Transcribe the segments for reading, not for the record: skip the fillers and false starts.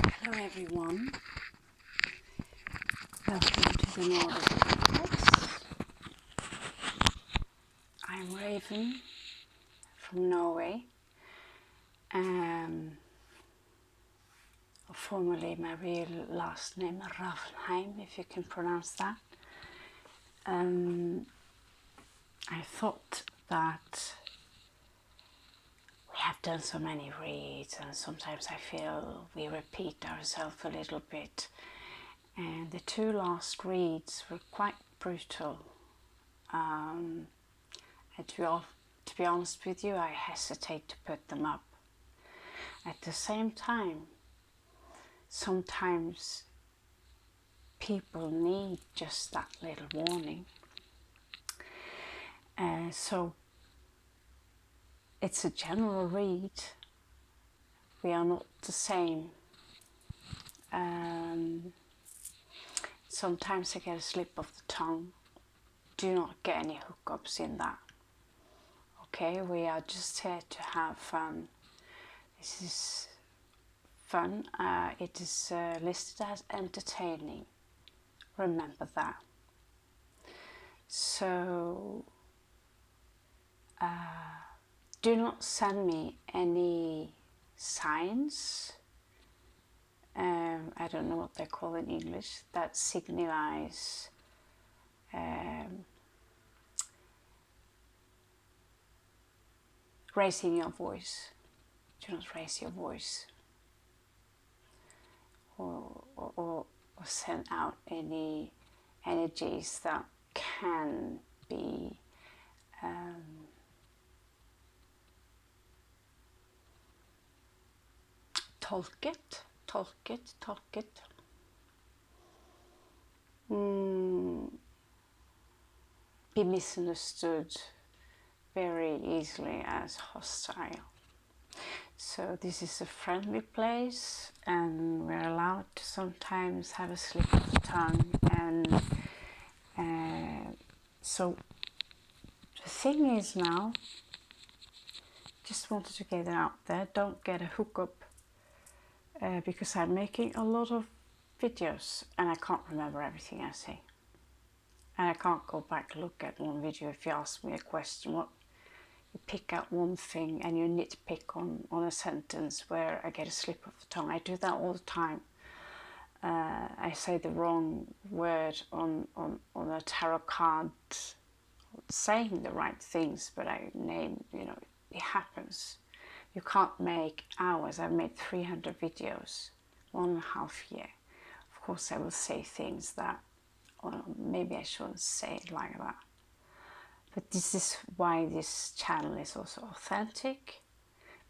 Hello everyone, welcome to the Nordic Vortex. I'm Raven from Norway. Formerly my real last name Ravenheim, if you can pronounce that. I thought that we have done so many reads and sometimes I feel we repeat ourselves a little bit. And the two last reads were quite brutal. And to be honest with you, I hesitate to put them up. At the same time, sometimes people need just that little warning. So it's a general read. We are not the same. Sometimes I get a slip of the tongue. Do not get any hookups in that. Okay, we are just here to have fun. This is fun. It is listed as entertaining. Remember that. So do not send me any signs. I don't know what they call in English, that signifies raising your voice. Do not raise your voice or send out any energies that can be tolket. Be misunderstood very easily as hostile. So this is a friendly place and we're allowed to sometimes have a slip of the tongue, and so the thing is now, just wanted to get it out there, don't get a hookup because I'm making a lot of videos and I can't remember everything I say. And I can't go back and look at one video. If you ask me a question, you pick out one thing and you nitpick on a sentence where I get a slip of the tongue. I do that all the time. I say the wrong word on a tarot card, saying the right things, but I name, it happens. You can't make hours. I've made 300 videos, 1.5 years. Of course I will say things that, maybe I shouldn't say it like that. But this is why this channel is also authentic,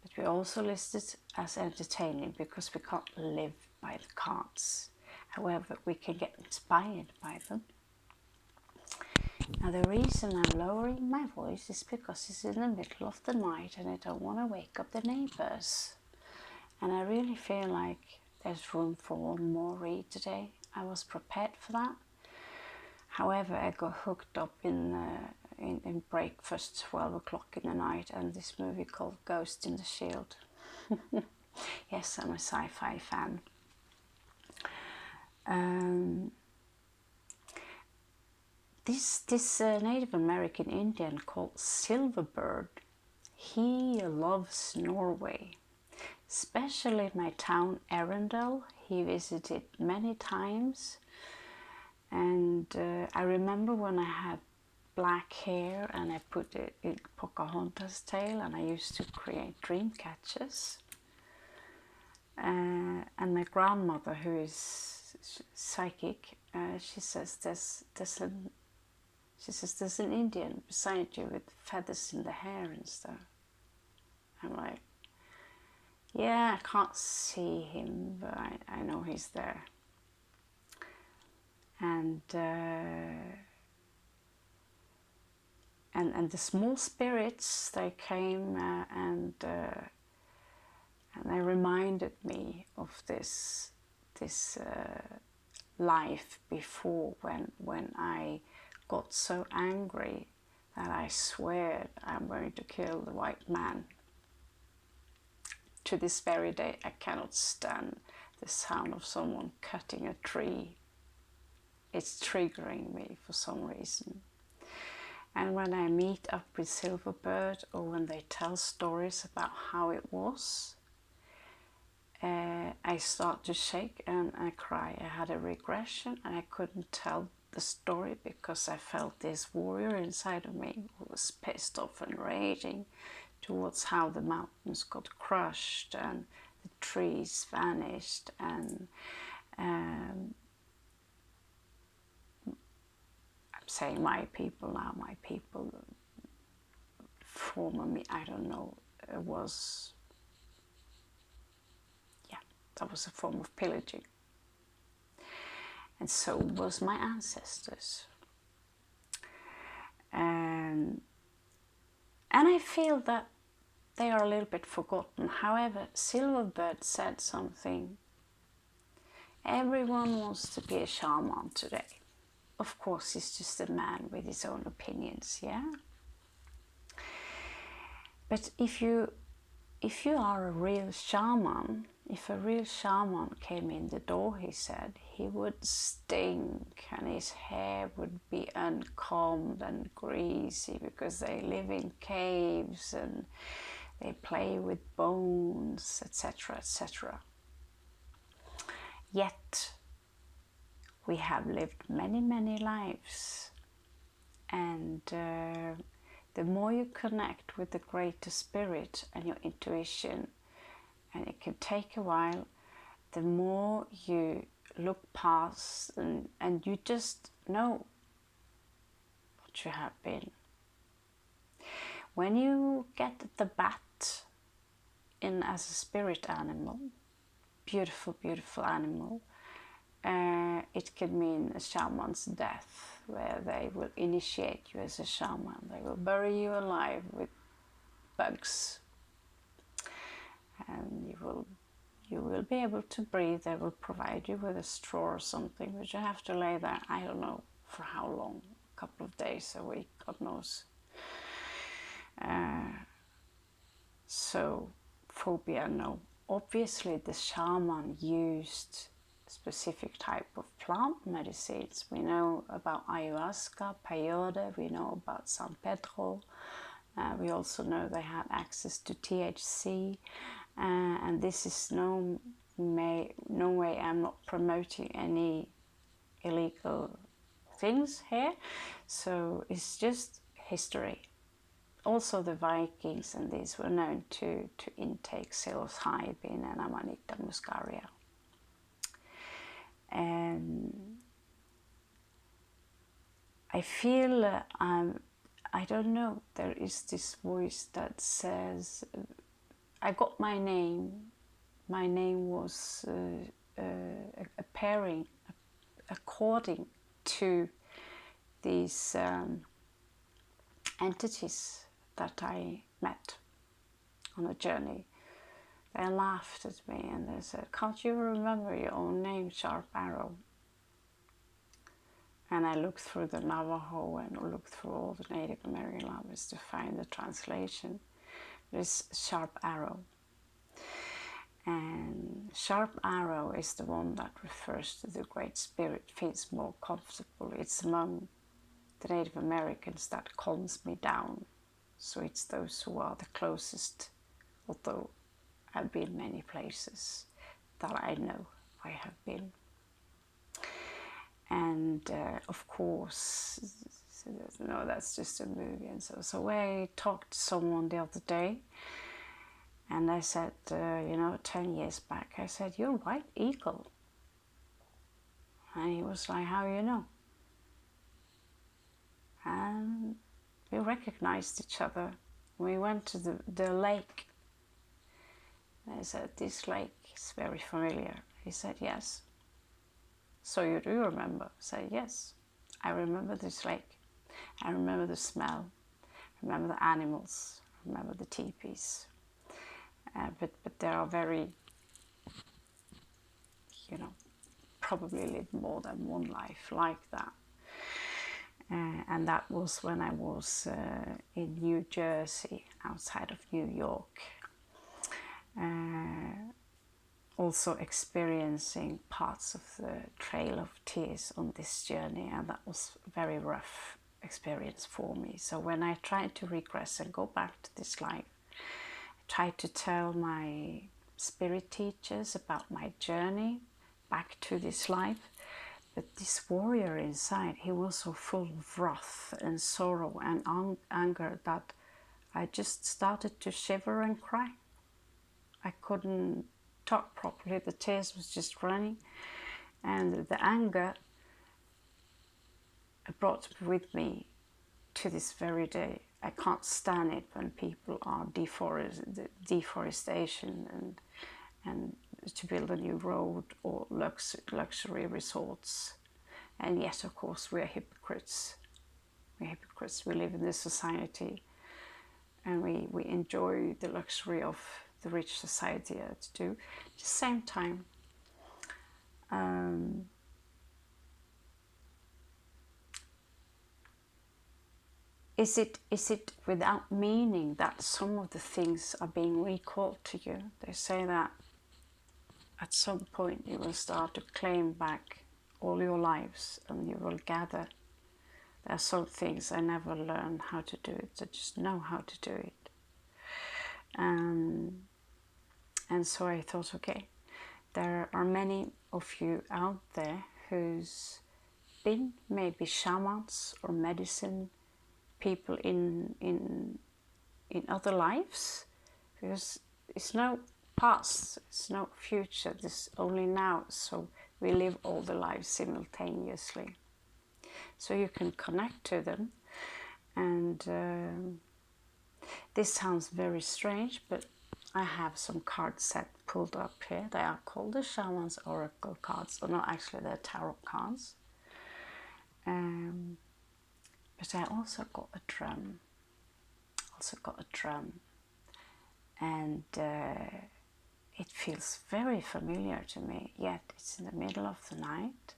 but we also list it as entertaining because we can't live by the cards. However, we can get inspired by them. Now the reason I'm lowering my voice is because it's in the middle of the night and I don't want to wake up the neighbors. And I really feel like there's room for one more read today. I was prepared for that. However, I got hooked up in breakfast 12 o'clock in the night and this movie called Ghost in the Shield. Yes, I'm a sci-fi fan. This Native American Indian called Silverbird, he loves Norway, especially my town Arendal. He visited many times, and I remember when I had black hair and I put it in Pocahontas' tail and I used to create dream catchers. And my grandmother, who is psychic, she says there's an Indian beside you with feathers in the hair and stuff. I'm like, yeah, I can't see him, but I know he's there. And the small spirits, they came and they reminded me of this life before, when I got so angry that I swear I'm going to kill the white man. To this very day I cannot stand the sound of someone cutting a tree. It's triggering me for some reason. And when I meet up with Silverbird, or when they tell stories about how it was, I start to shake and I cry. I had a regression and I couldn't tell the story because I felt this warrior inside of me who was pissed off and raging towards how the mountains got crushed and the trees vanished, and I'm saying my people now, my people, former me, I don't know, was, yeah, that was a form of pillaging. And so was my ancestors. And I feel that they are a little bit forgotten. However, Silverbird said something. Everyone wants to be a shaman today. Of course, he's just a man with his own opinions, yeah? But if you are a real shaman, if a real shaman came in the door, he said, he would stink and his hair would be uncombed and greasy because they live in caves and they play with bones, etc., etc. Yet, we have lived many, many lives, and the more you connect with the greater spirit and your intuition, and it can take a while, the more you look past and you just know what you have been. When you get the bat in as a spirit animal, beautiful, beautiful animal, it can mean a shaman's death, where they will initiate you as a shaman. They will bury you alive with bugs, and you will be able to breathe. They will provide you with a straw or something, but you have to lay there, I don't know for how long, a couple of days, a week, God knows. So, phobia, no. Obviously the shaman used specific type of plant medicines. We know about ayahuasca, peyote, we know about San Pedro. We also know they had access to THC, and this is no way I'm not promoting any illegal things here, so it's just history. Also the Vikings and these were known to intake psilocybin and Amanita muscaria. And I feel I don't know, there is this voice that says, I got my name was appearing according to these entities that I met on a journey. They laughed at me and they said, can't you remember your own name, Sharp Arrow? And I looked through the Navajo and looked through all the Native American languages to find the translation. It's Sharp Arrow. And Sharp Arrow is the one that refers to the Great Spirit, feels more comfortable. It's among the Native Americans that calms me down. So it's those who are the closest, although I've been many places that I know I have been. And of course, no, that's just a movie. And so I talked to someone the other day, and I said, 10 years back, I said, you're White Eagle. And he was like, how you know? And we recognized each other. We went to the lake. I said, this lake is very familiar. He said, yes. So you do remember? I said, yes. I remember this lake. I remember the smell. I remember the animals. I remember the teepees. But there are very, probably lived more than one life like that. And that was when I was in New Jersey, outside of New York. also experiencing parts of the Trail of Tears on this journey, and that was a very rough experience for me. So when I tried to regress and go back to this life, I tried to tell my spirit teachers about my journey back to this life, but this warrior inside, he was so full of wrath and sorrow and anger that I just started to shiver and cry. I couldn't talk properly, the tears was just running, and the anger brought with me to this very day. I can't stand it when people are deforestation and to build a new road or luxury resorts. And yes, of course, we are hypocrites. We're hypocrites. We live in this society, and we enjoy the luxury of the rich society to do. At the same time, is it without meaning that some of the things are being recalled to you? They say that at some point you will start to claim back all your lives, and you will gather. There are some things I never learned how to do it, I just know how to do it. And so I thought, okay, there are many of you out there who's been maybe shamans or medicine people in other lives, because it's no past, it's no future, this only now. So we live all the lives simultaneously, so you can connect to them. And this sounds very strange, but I have some card set pulled up here. They are called the Shaman's Oracle cards, or not, actually they're tarot cards. But I also got a drum. And it feels very familiar to me, yet it's in the middle of the night.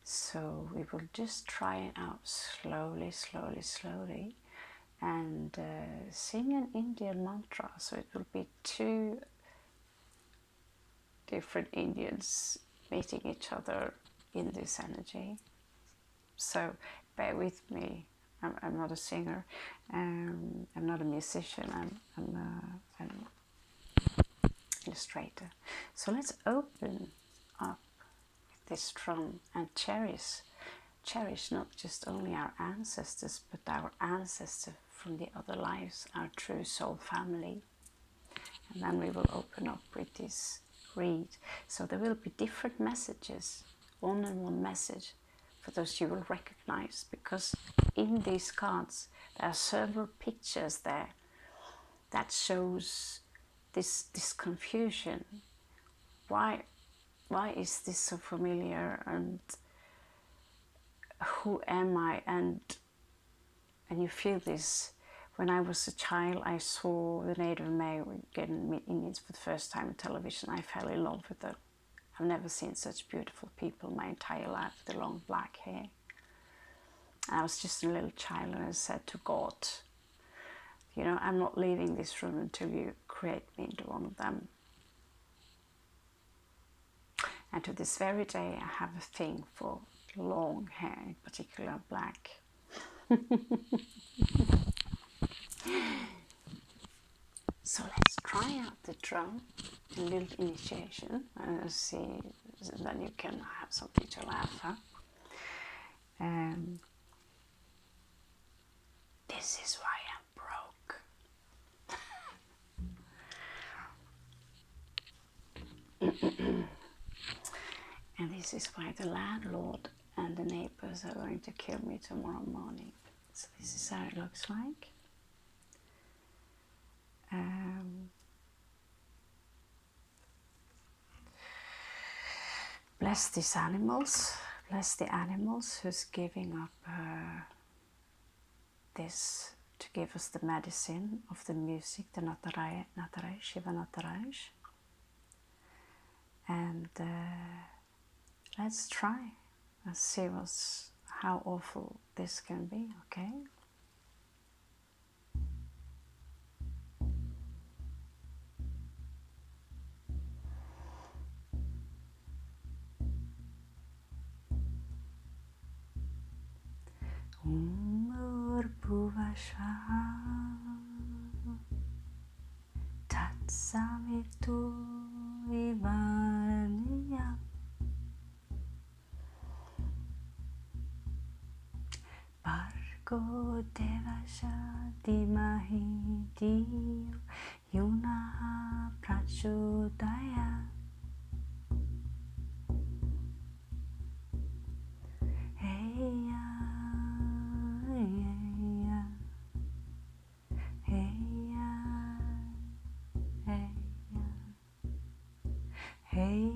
So we will just try it out slowly, and sing an Indian mantra. So it will be two different Indians meeting each other in this energy. So bear with me. I'm not a singer. I'm not a musician. I'm an illustrator. So let's open up with this drum and cherish not just only our ancestors, but our ancestors from the other lives, our true soul family. And then we will open up with this read. So there will be different messages, one message for those you will recognize, because in these cards there are several pictures there that shows this confusion. Why is this so familiar, and who am I? And you feel this. When I was a child, I saw the Native American Indians for the first time on television. I fell in love with them. I've never seen such beautiful people my entire life, with the long black hair. And I was just a little child, and I said to God, you know, I'm not leaving this room until you create me into one of them. And to this very day, I have a thing for long hair, in particular black. So let's try out the drum, a little initiation, and see, then you can have something to laugh at. This is why I'm broke. And this is why the landlord and the neighbors are going to kill me tomorrow morning. So this is how it looks like. Bless these animals. Bless the animals who's giving up this to give us the medicine of the music, the Nataraj, Shiva Nataraj. And let's try and see how awful this can be, okay? Bhuvasvaha Tatsavitu Vivaranyam Bhargo Devasya Dhimahi Dhiyo Yunaha Prachodayat. Heya, heya, heya, heya, heya, heya,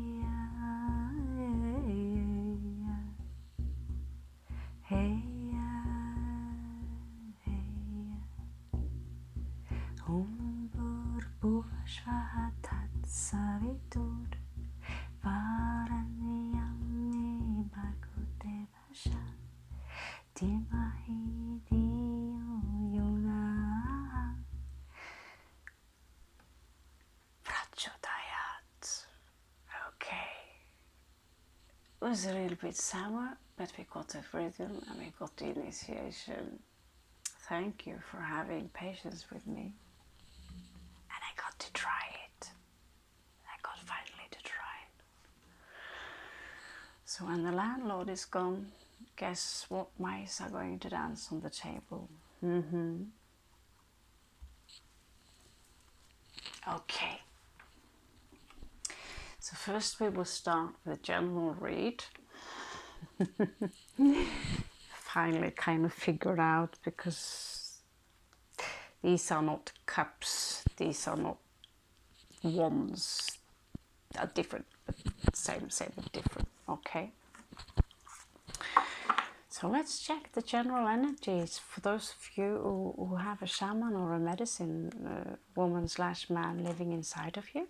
heya, heya. Om Bhuvasvaha Tatsavitur Varaniyam Bhargo Devasya Dhimahi Dhiyo Yunaha Prachodayat. Okay. It was a little bit sour, but we got the rhythm and we got the initiation. Thank you for having patience with me. And I got to try it. I got finally to try it. So when the landlord is gone, guess what mice are going to dance on the table? Okay. So first we will start with a general read. Finally kind of figured out, because these are not cups, these are not wands. They're different, but same but different. Okay. So let's check the general energies for those of you who have a shaman or a medicine woman/man living inside of you.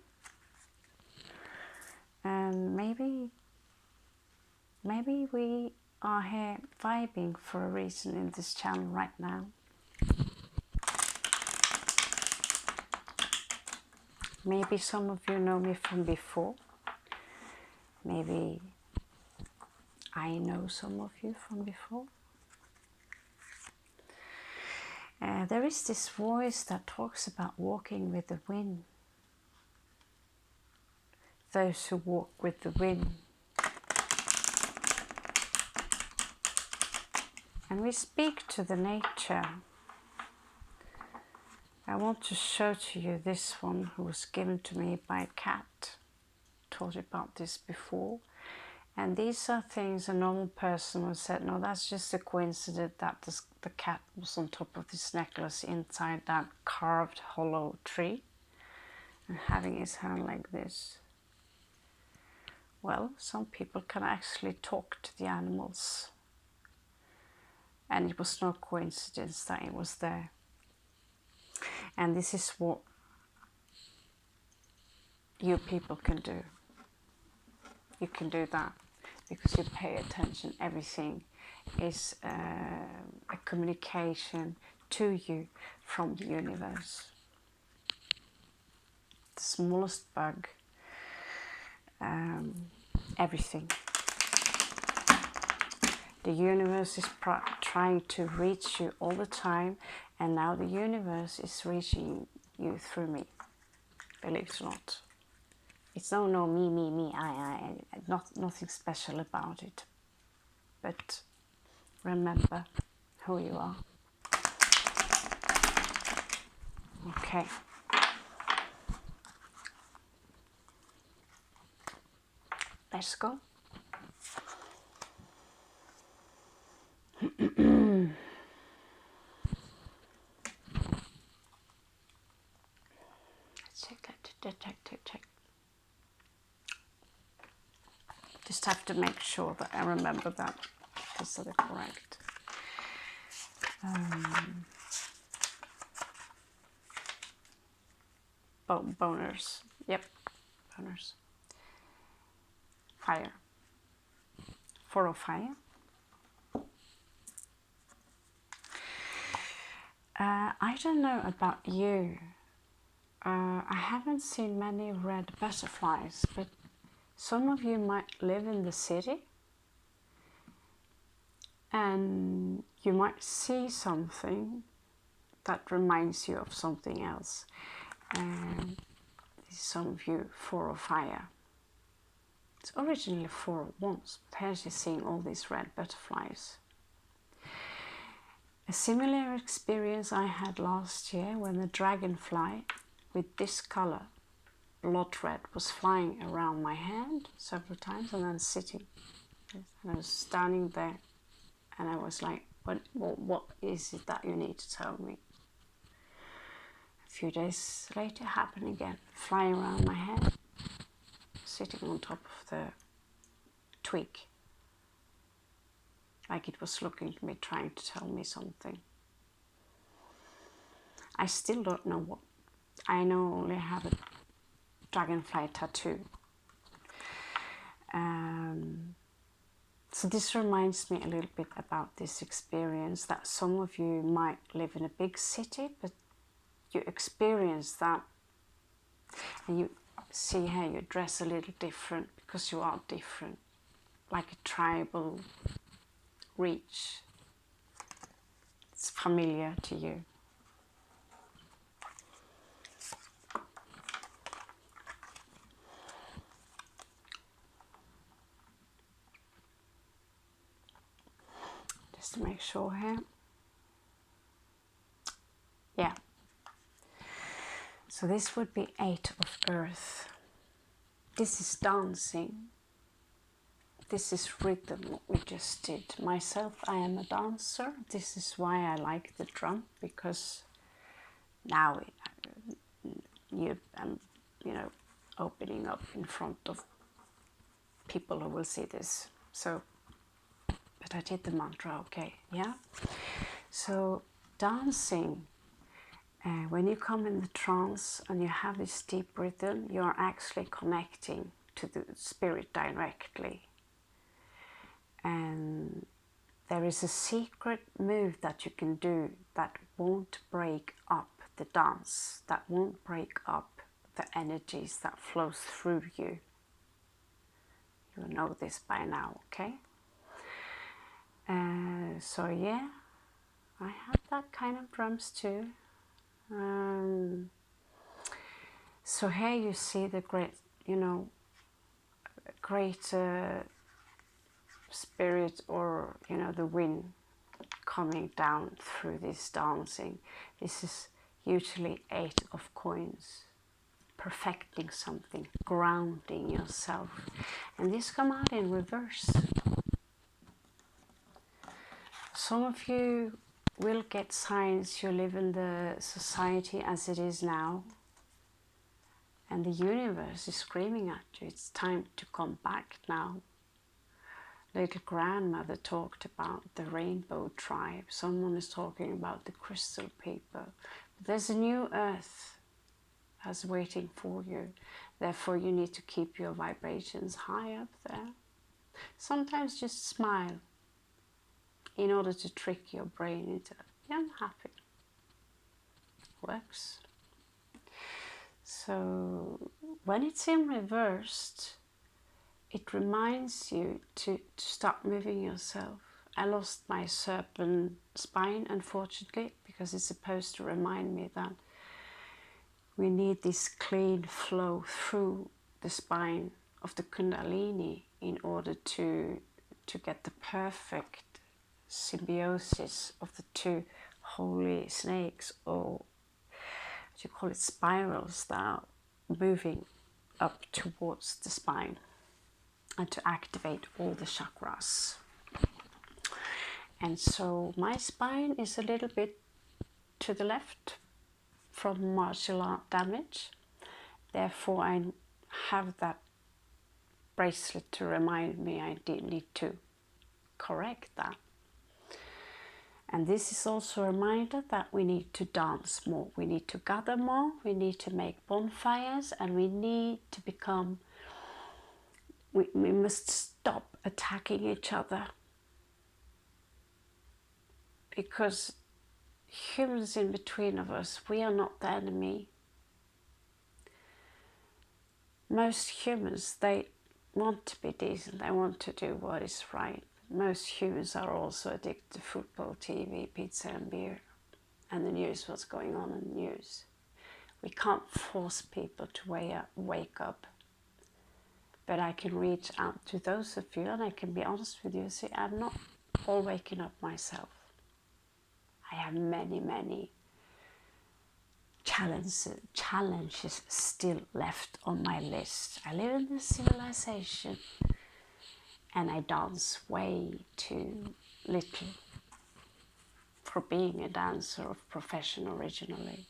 And maybe we are here vibing for a reason in this channel right now. Maybe some of you know me from before. Maybe I know some of you from before. There is this voice that talks about walking with the wind. Those who walk with the wind. And we speak to the nature. I want to show to you this one, who was given to me by a cat. Told you about this before. And these are things a normal person would say, no, that's just a coincidence that the cat was on top of this necklace inside that carved hollow tree and having his hand like this. Well, some people can actually talk to the animals. And it was no coincidence that it was there. And this is what you people can do. You can do that because you pay attention. Everything is a communication to you from the universe. The smallest bug, everything. The universe is trying to reach you all the time, and now the universe is reaching you through me. Believe it or not. It's no, me, I, nothing special about it. But remember who you are. Okay. Let's go. Check. Just have to make sure that I remember that these are the correct. Boners. Yep, boners. Fire. 4 of fire. I don't know about you. I haven't seen many red butterflies, but some of you might live in the city. and you might see something that reminds you of something else. And some of you, 4 of fire. It's originally 4 of wands, but here you're seeing all these red butterflies. A similar experience I had last year when the dragonfly with this color, blood red, was flying around my hand several times and then sitting. And I was standing there and I was like, what is it that you need to tell me? A few days later, it happened again, flying around my head, sitting on top of the twig, like it was looking at me, trying to tell me something. I still don't know what. I know only have a dragonfly tattoo. So this reminds me a little bit about this experience, that some of you might live in a big city, but you experience that, and you see how you dress a little different because you are different, like a tribal reach. It's familiar to you. Just to make sure here. Yeah. So this would be 8 of earth. This is dancing. This is rhythm, what we just did. Myself, I am a dancer. This is why I like the drum, because now I'm, opening up in front of people who will see this. So, but I did the mantra, okay, yeah? So dancing, when you come in the trance and you have this deep rhythm, you are actually connecting to the spirit directly. And there is a secret move that you can do that won't break up the dance, that won't break up the energies that flows through you. You know this by now, okay? So yeah, I have that kind of drums too. So here you see the great, spirit, or the wind coming down through this dancing. This is usually 8 of coins, perfecting something, grounding yourself, and this come out in reverse. Some of you will get signs you live in the society as it is now, and the universe is screaming at you, it's time to come back now. Little grandmother talked about the rainbow tribe. Someone is talking about the crystal people. But there's a new earth that's waiting for you. Therefore, you need to keep your vibrations high up there. Sometimes just smile in order to trick your brain into, yeah, I'm happy. Works. So when it's in reversed, it reminds you to start moving yourself. I lost my serpent spine, unfortunately, because it's supposed to remind me that we need this clean flow through the spine of the Kundalini in order to get the perfect symbiosis of the 2 holy snakes, or what you call it, spirals, that are moving up towards the spine, and to activate all the chakras. And so my spine is a little bit to the left from martial art damage. Therefore, I have that bracelet to remind me I did need to correct that. And this is also a reminder that we need to dance more. We need to gather more. We need to make bonfires, and we need to become... We must stop attacking each other, because humans in between of us, we are not the enemy. Most humans, they want to be decent, they want to do what is right. most humans are also addicted to football, TV, pizza and beer, and the news, what's going on in the news. We can't force people to wake up, but I can reach out to those of you, and I can be honest with you, see, I'm not all waking up myself. I have many challenges still left on my list. I live in this civilization and I dance way too little for being a dancer of profession originally.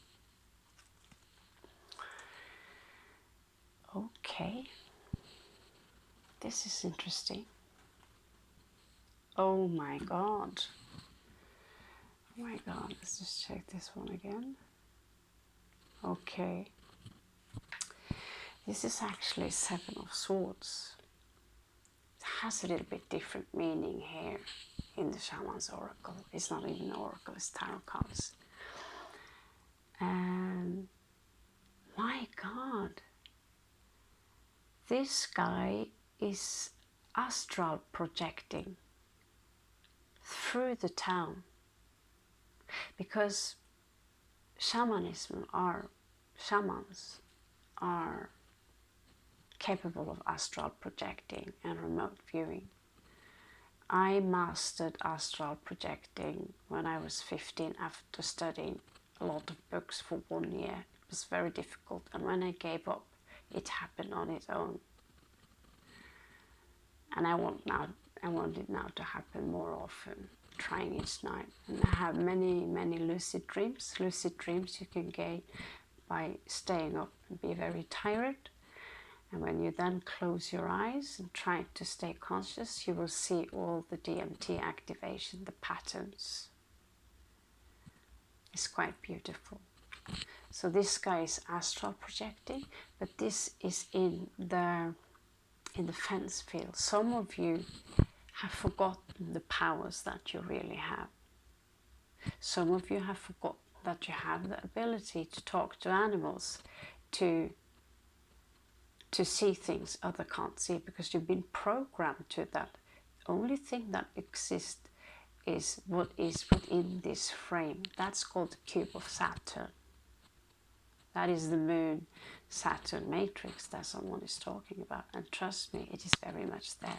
Okay, this is interesting. Oh my god. Oh my god, let's just check this one again. Okay. This is actually Seven of Swords. It has a little bit different meaning here in the Shaman's Oracle. It's not even an oracle, it's tarot cards. And my god, this guy is astral projecting through the town, because shamans are capable of astral projecting and remote viewing. I mastered astral projecting when I was 15 after studying a lot of books for 1 year. It was very difficult, and when I gave up, it happened on its own. And I want it now to happen more often, trying each night. And I have many lucid dreams. Lucid dreams you can gain by staying up and be very tired. And when you then close your eyes and try to stay conscious, you will see all the DMT activation, the patterns. It's quite beautiful. So this guy is astral projecting, but this is in the fence field. Some of you have forgotten the powers that you really have. Some of you have forgotten that you have the ability to talk to animals, to see things others can't see, because you've been programmed to that. The only thing that exists is what is within this frame. That's called the cube of Saturn. That is the moon Saturn matrix that someone is talking about, and trust me, it is very much there.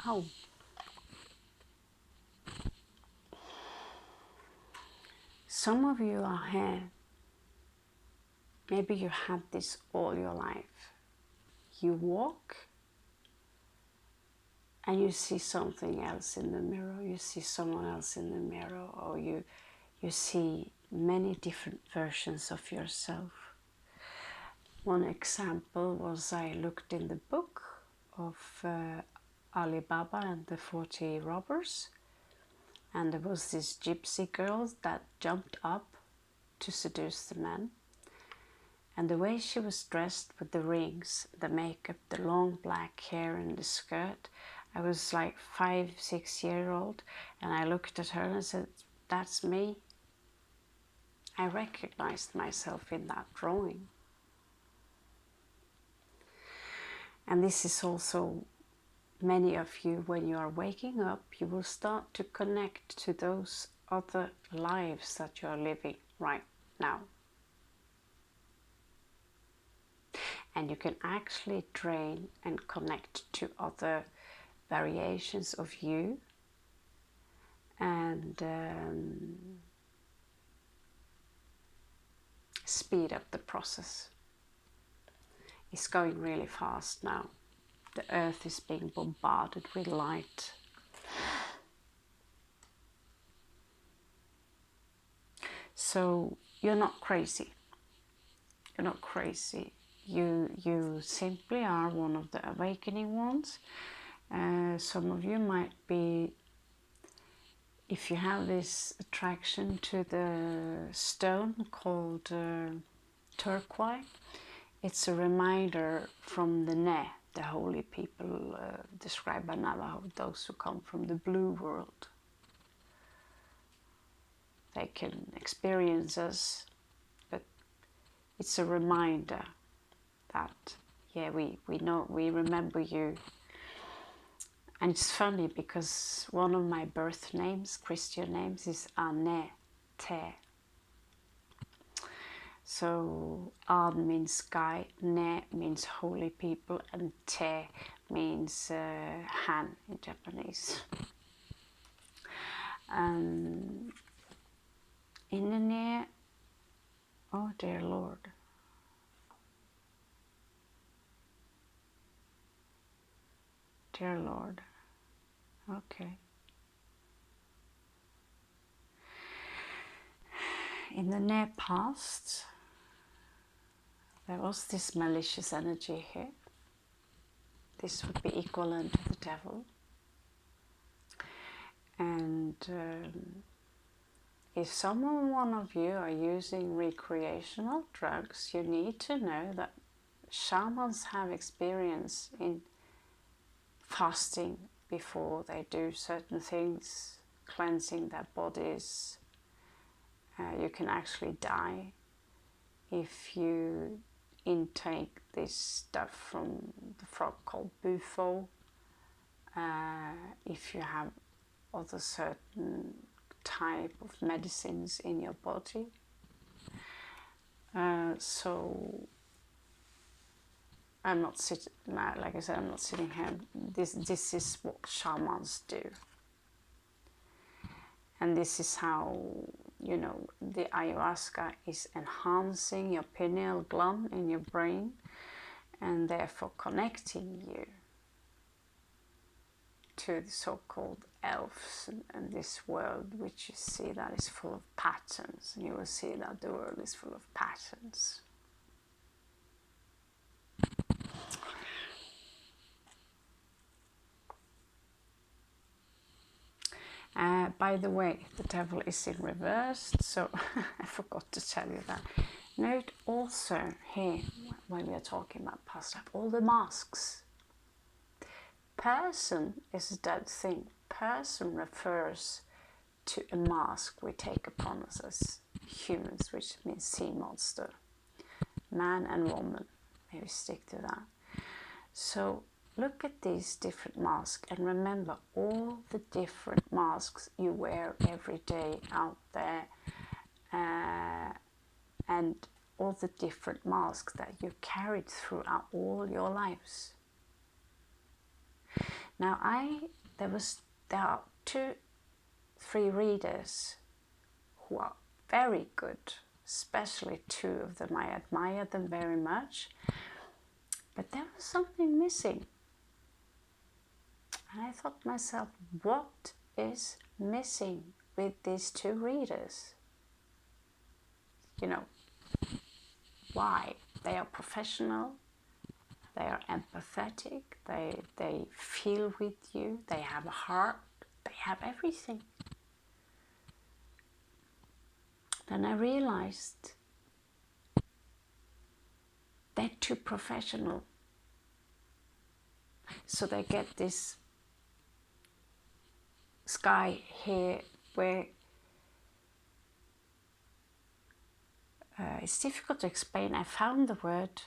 Oh. Some of you are here. Maybe you had this all your life. You walk and you see something else in the mirror. You see someone else in the mirror, or you see many different versions of yourself. One example was, I looked in the book of Ali Baba and the 40 robbers, and there was this gypsy girl that jumped up to seduce the men. And the way she was dressed, with the rings, the makeup, the long black hair and the skirt, I was like 5-6 years old, and I looked at her and said, that's me. I recognized myself in that drawing. And this is also many of you, when you are waking up, you will start to connect to those other lives that you are living right now. And you can actually train and connect to other variations of you, and speed up the process. It's going really fast now. The earth is being bombarded with light. So you're not crazy. You're not crazy. You simply are one of the awakening ones. Some of you might be, if you have this attraction to the stone called turquoise, it's a reminder from the Ne, the holy people described by Navajo, those who come from the blue world. they can experience us, but it's a reminder that, yeah, we know, we remember you. And it's funny because one of my birth names, Christian names, is Anne Te. So An means sky, Ne means holy people, and Te means Han in Japanese. In the near, oh dear Lord. Dear Lord. Okay. In the near past, there was this malicious energy here. This would be equivalent to the devil. And if one of you are using recreational drugs, you need to know that shamans have experience in fasting before they do certain things, cleansing their bodies. You can actually die if you intake this stuff from the frog called bufo. If you have other certain type of medicines in your body. So I'm not sitting, like I said, I'm not sitting here. This is what shamans do. And this is how, you know, the ayahuasca is enhancing your pineal gland in your brain and therefore connecting you to the so-called elves and this world which you see that is full of patterns, and you will see that the world is full of patterns. By the way, the devil is in reverse, so I forgot to tell you that. Note also here, when we are talking about past life, all the masks. Person is a dead thing. Person refers to a mask we take upon us as humans, which means sea monster. Man and woman, maybe stick to that. So look at these different masks and remember all the different masks you wear every day out there, and all the different masks that you carried throughout all your lives. Now there are 2-3 readers who are very good, especially 2 of them. I admire them very much, but there was something missing. And I thought to myself, what is missing with these 2 readers? You know, why? They are professional, they are empathetic, they feel with you, they have a heart, they have everything. Then I realized they're too professional. So they get this sky here where it's difficult to explain. I found the word,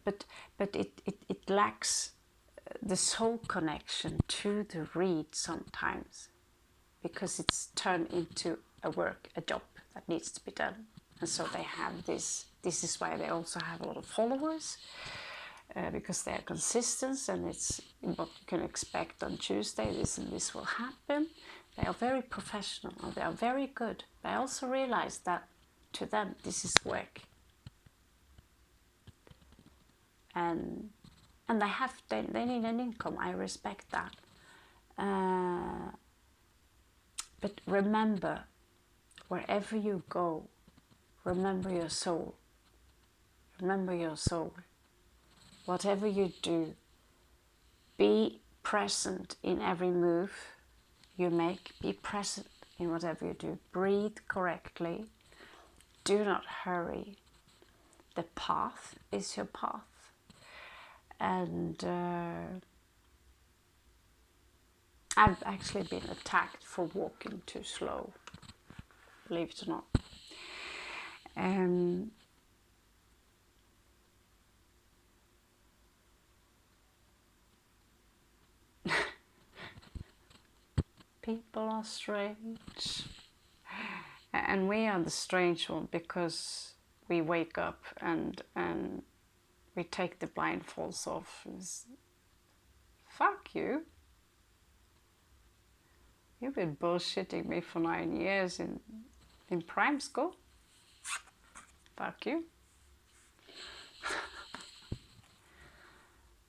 but it lacks the soul connection to the read sometimes, because it's turned into a job that needs to be done. And so they have this is why they also have a lot of followers, because they are consistent, and it's what you can expect on Tuesday, this and this will happen. They are very professional and they are very good. But I also realized that to them this is work. And they need an income. I respect that. But remember, wherever you go, remember your soul. Remember your soul. Whatever you do, be present in every move you make. Be present in whatever you do. Breathe correctly. Do not hurry. The path is your path. And I've actually been attacked for walking too slow, believe it or not. People are strange. And we are the strange one because we wake up and we take the blindfolds off. Fuck you. You've been bullshitting me for 9 years in prime school. Fuck you.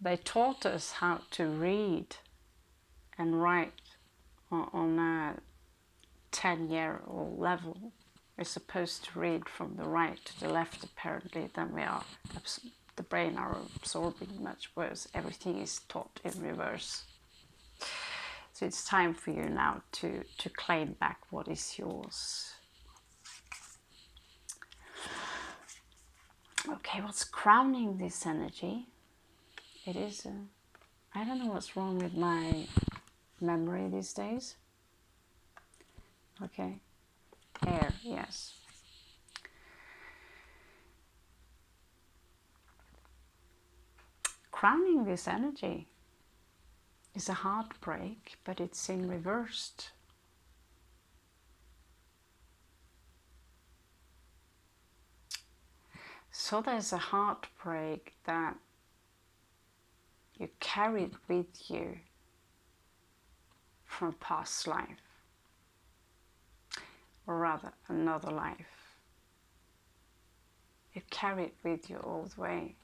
They taught us how to read and write on a 10-year-old level. We're supposed to read from the right to the left, apparently. Then the brain are absorbing much worse. Everything is taught in reverse. So it's time for you now to claim back what is yours. Okay, what's crowning this energy? It is I don't know what's wrong with my memory these days. Okay, air, yes. Crowning this energy is a heartbreak, but it's in reversed. So there's a heartbreak that you carried with you from a past life, or rather another life. You carry it with you all the way.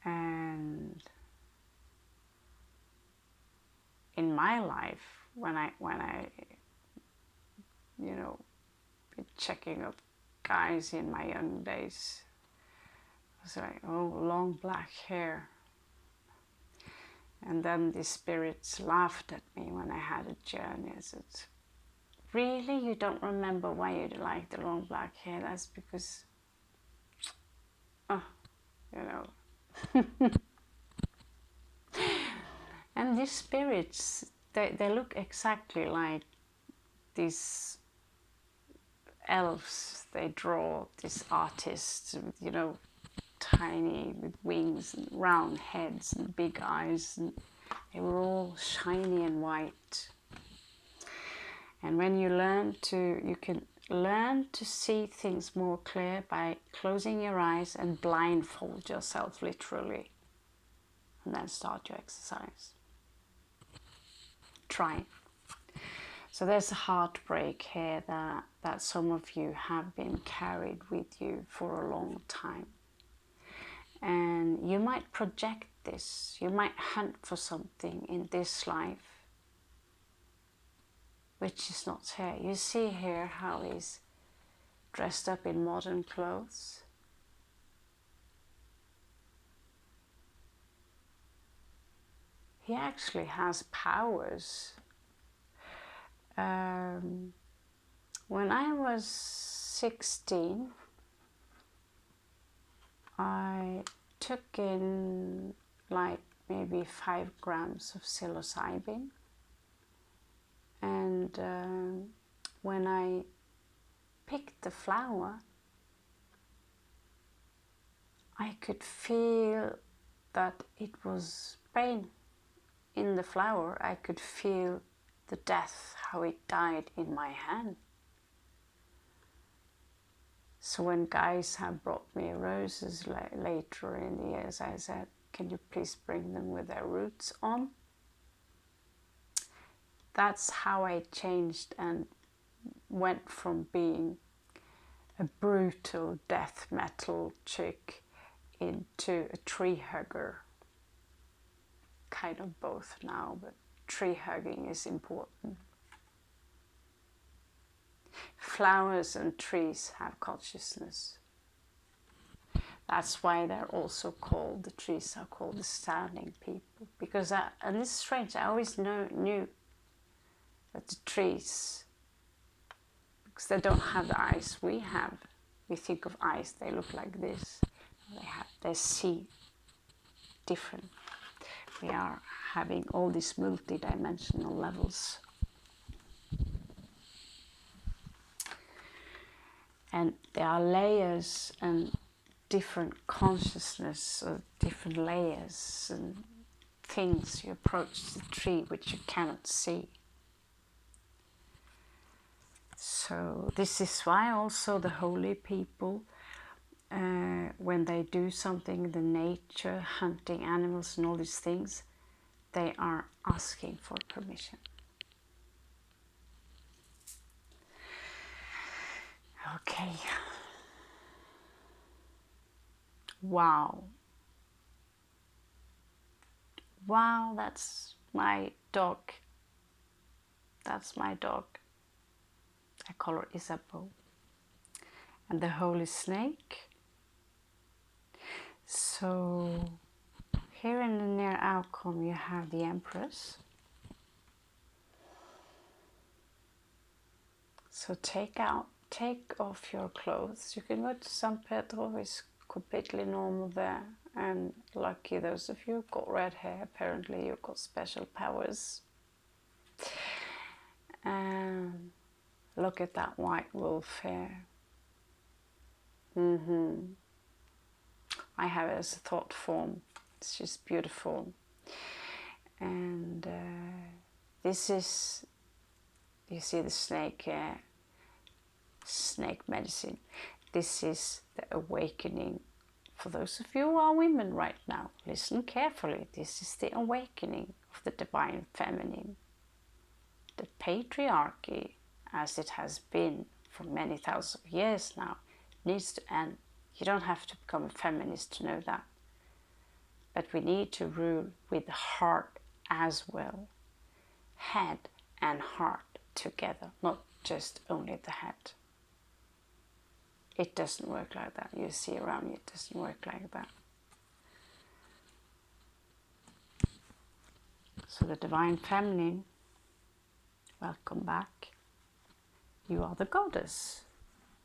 And in my life, when I you know, been checking up guys in my young days, I was like, oh, long black hair. And then the spirits laughed at me when I had a journey. I said, really? You don't remember why you like the long black hair? That's because, you know. And these spirits, they look exactly like these elves they draw, these artists, you know, tiny with wings and round heads and big eyes, and they were all shiny and white. And when you can learn to see things more clear by closing your eyes and blindfold yourself literally, and then start your exercise. Try. So there's a heartbreak here that some of you have been carried with you for a long time. And you might project this. You might hunt for something in this life which is not here. You see here how he's dressed up in modern clothes. He actually has powers. When I was 16, I took in like maybe 5 grams of psilocybin, and when I picked the flower, I could feel that it was pain in the flower. I could feel the death, how it died in my hand. So when guys have brought me roses later in the years, I said, can you please bring them with their roots on? That's how I changed and went from being a brutal death metal chick into a tree hugger. Kind of both now, but tree hugging is important. Flowers and trees have consciousness. That's why they're also called, the trees are called the standing people. Because, and this is strange, I always knew that the trees, because they don't have the eyes we have. We think of eyes, they look like this. They see different. we are having all these multi-dimensional levels. And there are layers and different consciousness, or different layers and things. You approach the tree which you cannot see. So this is why also the holy people, when they do something in the nature, hunting animals and all these things, they are asking for permission. Okay. Wow. Wow, that's my dog. That's my dog. I call her Isabeau. And the holy snake. So here in the near outcome you have the Empress. So take off your clothes. You can go to San Pedro, it's completely normal there. And lucky those of you who've got red hair, apparently you've got special powers. Look at that white wolf here. I have it as a thought form. It's just beautiful. And this is, you see the snake here, snake medicine. This is the awakening. For those of you who are women right now, listen carefully. This is the awakening of the divine feminine. The patriarchy, as it has been for many thousands of years now, needs to end. You don't have to become a feminist to know that. But we need to rule with the heart as well. Head and heart together, not just only the head. It doesn't work like that. You see around you, it doesn't work like that. So the divine feminine, welcome back. You are the goddess.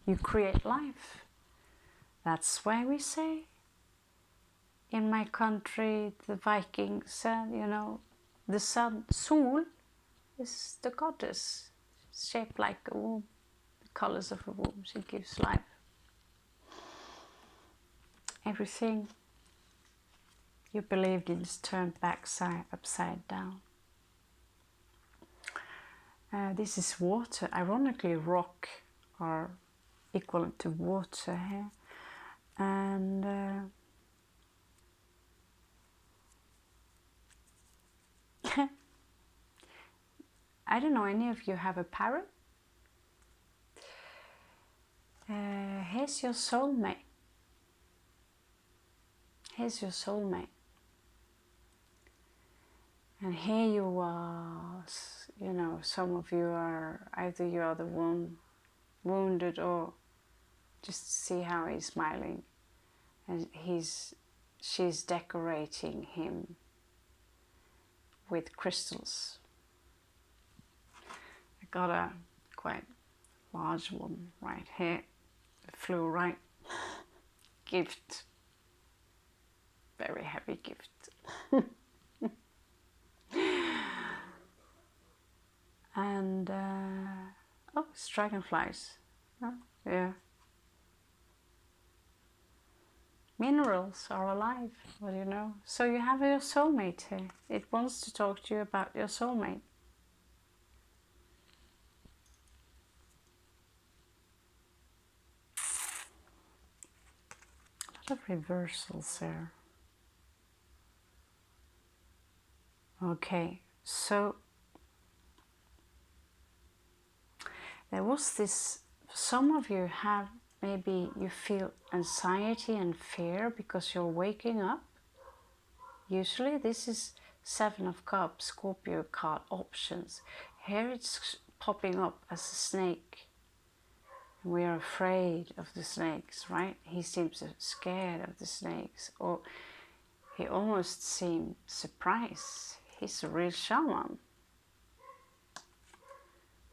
You create life. That's why we say, in my country, the Vikings said, you know, the sun, Sol, is the goddess, shaped like a womb, the colors of a womb. She gives life. Everything you believed in is turned upside down. This is water. Ironically, rock are equivalent to water here. And I don't know, any of you have a parrot? Here's your soulmate. Here's your soulmate. And here you are, you know, some of you are, either you are the one wounded, or just see how he's smiling. And she's decorating him with crystals. I got a quite large one right here, fluorite gift, very heavy gift. And oh, it's dragonflies. Oh, yeah. Minerals are alive, what do you know? So you have your soulmate here. It wants to talk to you about your soulmate. A lot of reversals there. Okay, so there was this, some of you have, maybe you feel anxiety and fear because you're waking up. Usually this is Seven of Cups, Scorpio card options. Here it's popping up as a snake. We are afraid of the snakes, right? He seems scared of the snakes, or he almost seemed surprised. He's a real shaman.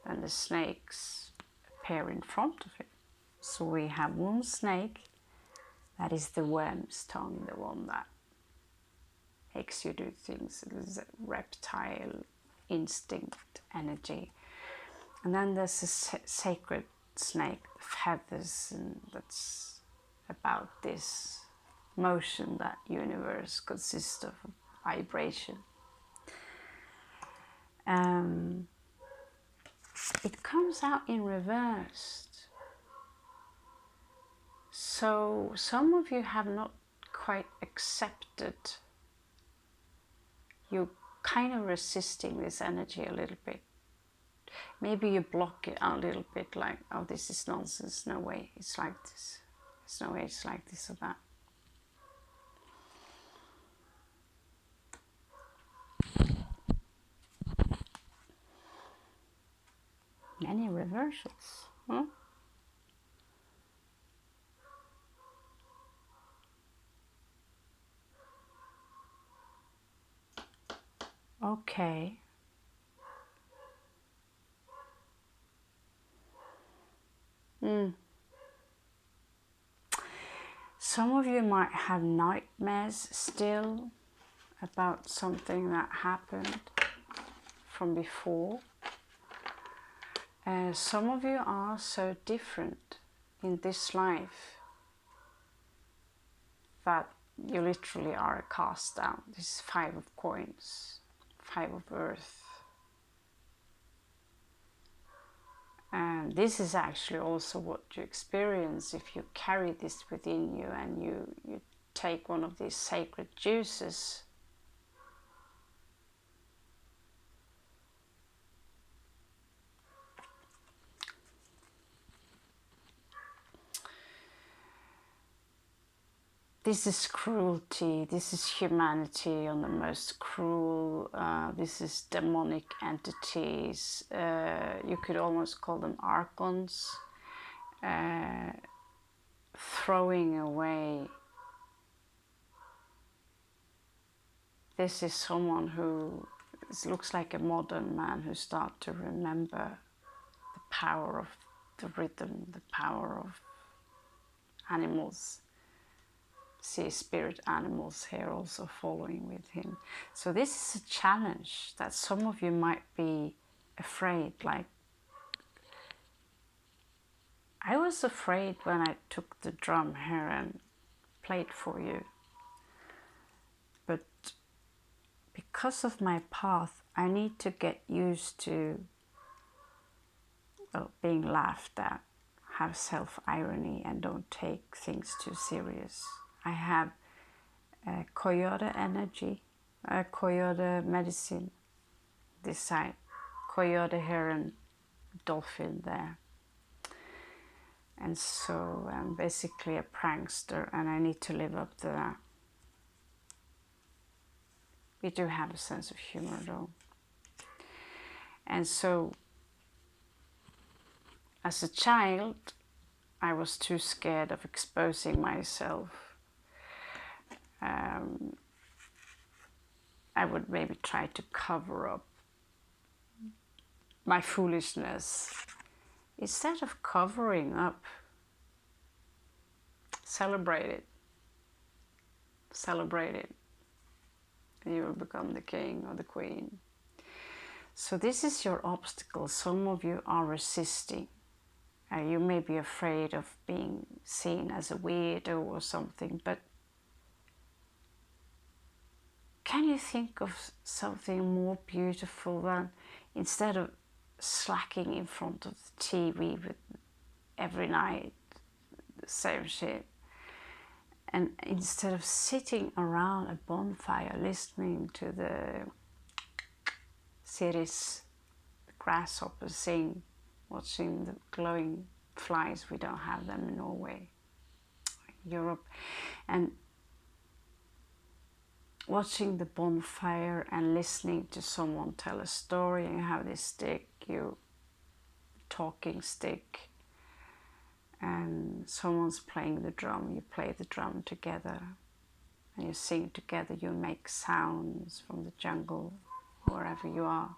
And the snakes appear in front of him. So we have one snake, that is the worm's tongue, the one that makes you do things. It's a reptile instinct energy. And then there's a sacred snake, feathers, and that's about this motion that universe consists of vibration. It comes out in reversed. So some of you have not quite accepted. You're kind of resisting this energy a little bit. Maybe you block it a little bit, like, oh, this is nonsense, no way it's like this. There's no way it's like this or that. Many reversals, huh? Okay. Some of you might have nightmares still about something that happened from before. Some of you are so different in this life that you literally are a cast down. This is 5 of coins, 5 of earth. And this is actually also what you experience if you carry this within you and you take one of these sacred juices. This is cruelty, this is humanity on the most cruel, this is demonic entities, you could almost call them archons, throwing away. This is someone who looks like a modern man who starts to remember the power of the rhythm, the power of animals. See spirit animals here also following with him. So this is a challenge that some of you might be afraid. Like, I was afraid when I took the drum here and played for you. But because of my path, I need to get used to, well, being laughed at, have self-irony, and don't take things too serious. I have coyote energy, coyote medicine this side, coyote here and dolphin there. And so I'm basically a prankster and I need to live up to that. We do have a sense of humor though. And so as a child, I was too scared of exposing myself. I would maybe try to cover up my foolishness. Instead of covering up, celebrate it. Celebrate it. And you will become the king or the queen. So this is your obstacle. Some of you are resisting. You may be afraid of being seen as a weirdo or something, but can you think of something more beautiful than, instead of slacking in front of the TV with every night the same shit, and instead of sitting around a bonfire listening to the cities, the grasshoppers sing, watching the glowing flies, we don't have them in Norway, Europe, and watching the bonfire and listening to someone tell a story, and you have this stick, you talking stick, and someone's playing the drum, you play the drum together, and you sing together, you make sounds from the jungle, wherever you are.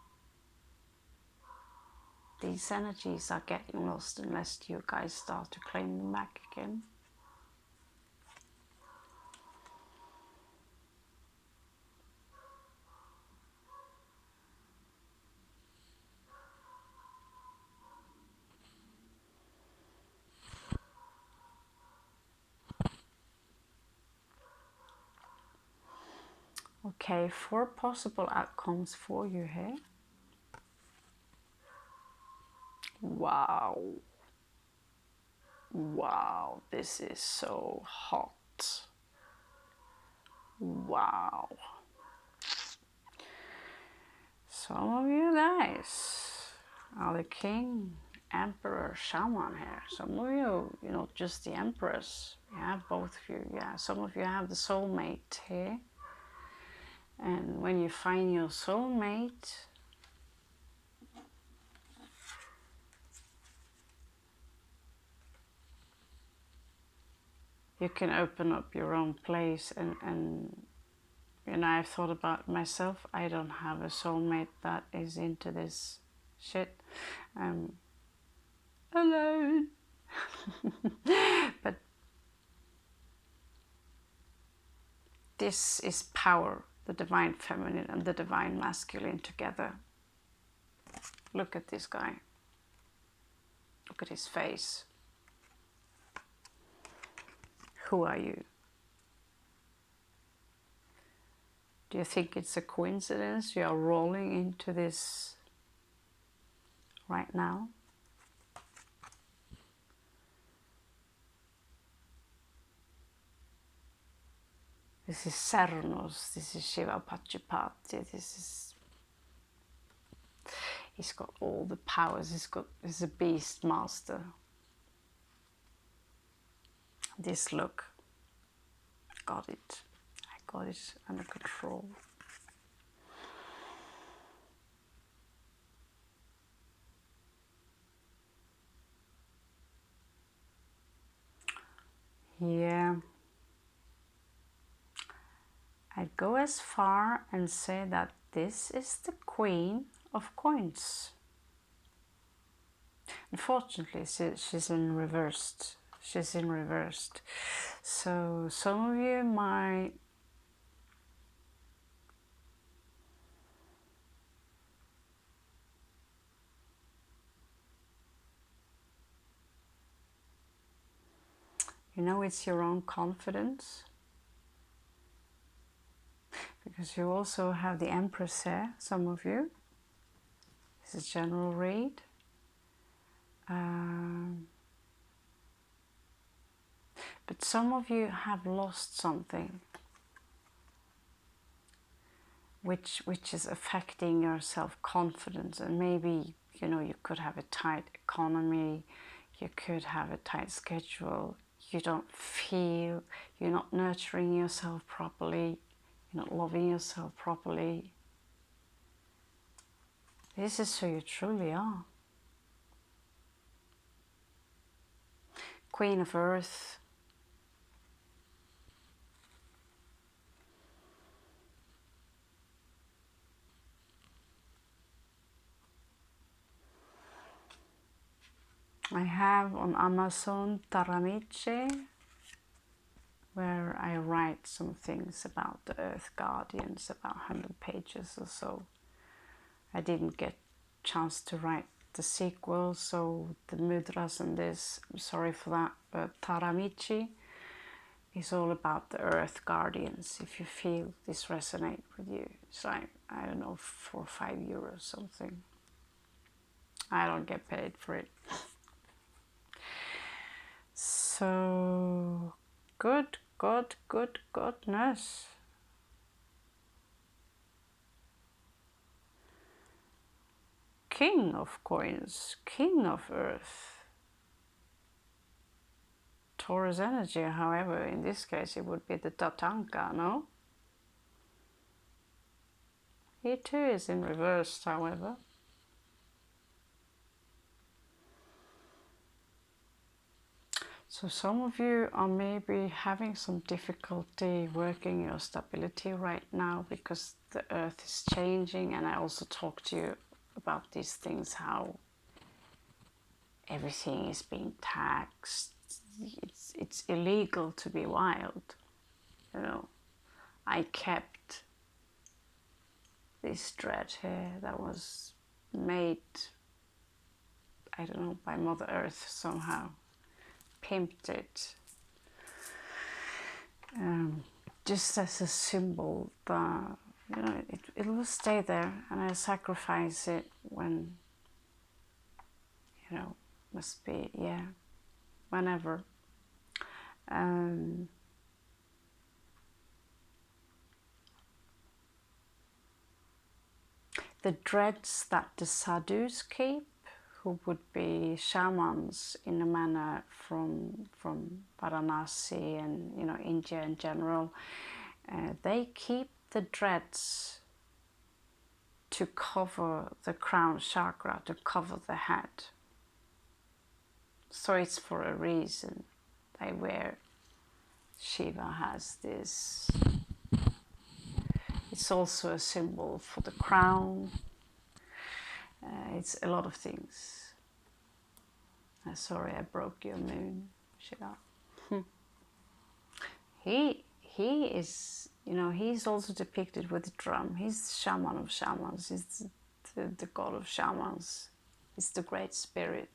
These energies are getting lost unless you guys start to claim them back again. Okay, 4 possible outcomes for you here. Wow. Wow, this is so hot. Wow. Some of you guys are the king, emperor, shaman here. Some of you, you're not just the empress. You have both of you. Yeah, some of you have the soulmate here. And when you find your soulmate, you can open up your own place. And you know, I've thought about myself. I don't have a soulmate that is into this shit. Alone. But this is power, the divine feminine and the divine masculine together. Look at this guy. Look at his face. Who are you? Do you think it's a coincidence you are rolling into this right now? This is Cernos, this is Shiva Pachipati, he's got all the powers, he's a beast master. This look, got it. I got it under control. Yeah. I'd go as far and say that this is the Queen of Coins. Unfortunately, she's in reversed. She's in reversed. So some of you might you know, it's your own confidence. Because you also have the Empress here, some of you. This is general read. But some of you have lost something which is affecting your self-confidence, and maybe, you know, you could have a tight economy, you could have a tight schedule, you don't feel, you're not nurturing yourself properly, you're not loving yourself properly. This is who you truly are. Queen of Earth. I have on Amazon Taramiche, where I write some things about the Earth Guardians, about 100 pages or so. I didn't get a chance to write the sequel, so the mudras and this, I'm sorry for that, but Taramichi is all about the Earth Guardians. If you feel this resonate with you, it's like, I don't know, 4 or 5 euros something. I don't get paid for it. So goodness. King of Coins, King of Earth. Taurus energy, however, in this case it would be the Tatanka, no? He too is in reverse, however. So some of you are maybe having some difficulty working your stability right now because the earth is changing, and I also talked to you about these things, how everything is being taxed. It's illegal to be wild, you know. I kept this thread here that was made, I don't know, by Mother Earth somehow. Pimped it just as a symbol that you know, it will stay there, and I sacrifice it when, you know, must be, yeah, whenever. The dreads that the sadhus keep, who would be shamans in a manner from Varanasi and, you know, India in general, they keep the dreads to cover the crown chakra, to cover the head. So it's for a reason. They wear, Shiva has this. It's also a symbol for the crown. It's a lot of things. Sorry, I broke your moon, Shiva. He is, you know, he's also depicted with the drum. He's the shaman of shamans. He's the god of shamans. He's the great spirit,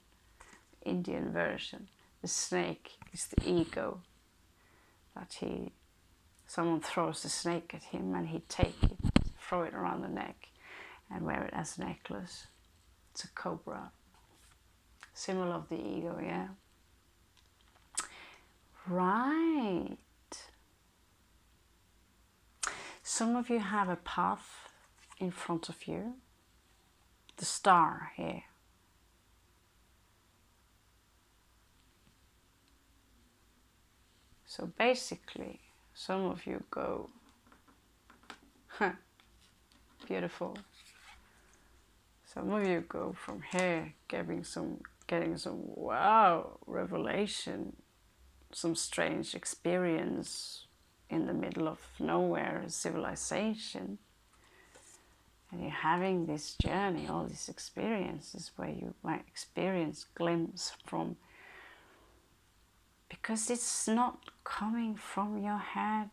Indian version. The snake is the ego. That someone throws the snake at him and he'd take it, throw it around the neck and wear it as a necklace. It's a cobra. Symbol of the ego, yeah. Right. Some of you have a path in front of you. The star here. So basically, some of you go, beautiful. Some of you go from here, getting some wow revelation, some strange experience in the middle of nowhere, civilization. And you're having this journey, all these experiences where you might experience glimpse from, because it's not coming from your head.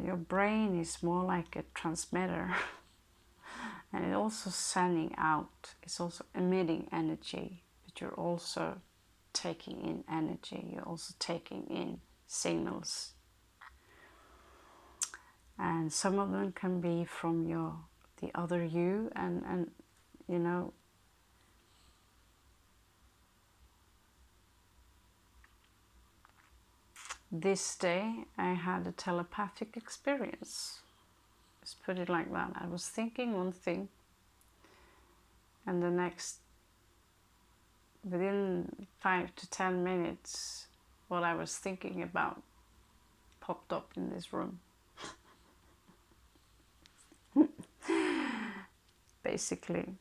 Your brain is more like a transmitter and it's also sending out, it's also emitting energy, but you're also taking in energy, you're also taking in signals. And some of them can be from the other you, and you know, this day I had a telepathic experience. Let's put it like that. I was thinking one thing, and the next, within 5 to 10 minutes, what I was thinking about popped up in this room. Basically.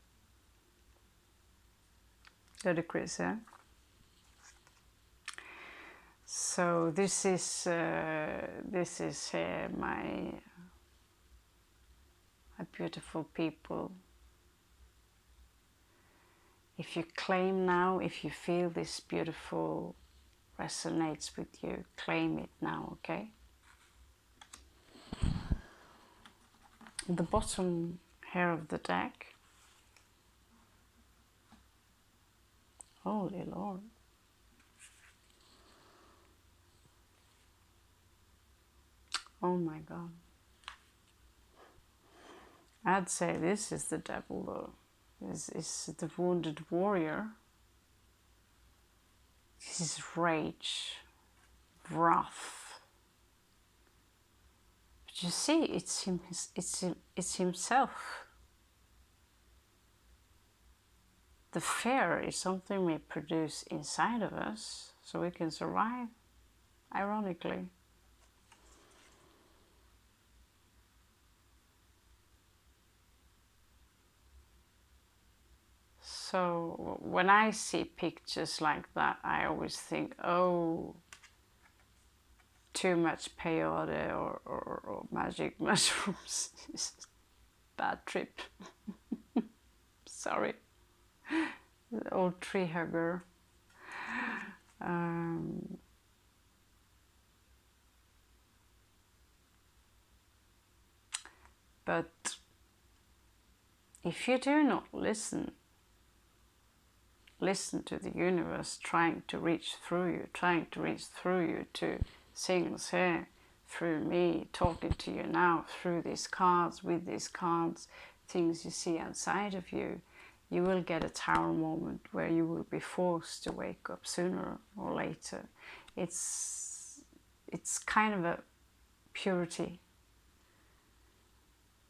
Ludicrous, eh? So this is my beautiful people. If you claim now, if you feel this beautiful resonates with you, claim it now, okay? The bottom here of the deck. Holy Lord. Oh my God. I'd say this is the devil though. This is the wounded warrior. This is rage, wrath. But you see, it's himself. The fear is something we produce inside of us so we can survive, ironically. So when I see pictures like that, I always think, oh, too much peyote or magic mushrooms. Bad trip. Sorry. The old tree hugger. But if you do not listen to the universe trying to reach through you to signals here, through me talking to you now, through these cards, with these cards, things you see outside of you, you will get a tower moment where you will be forced to wake up sooner or later. It's kind of a purity.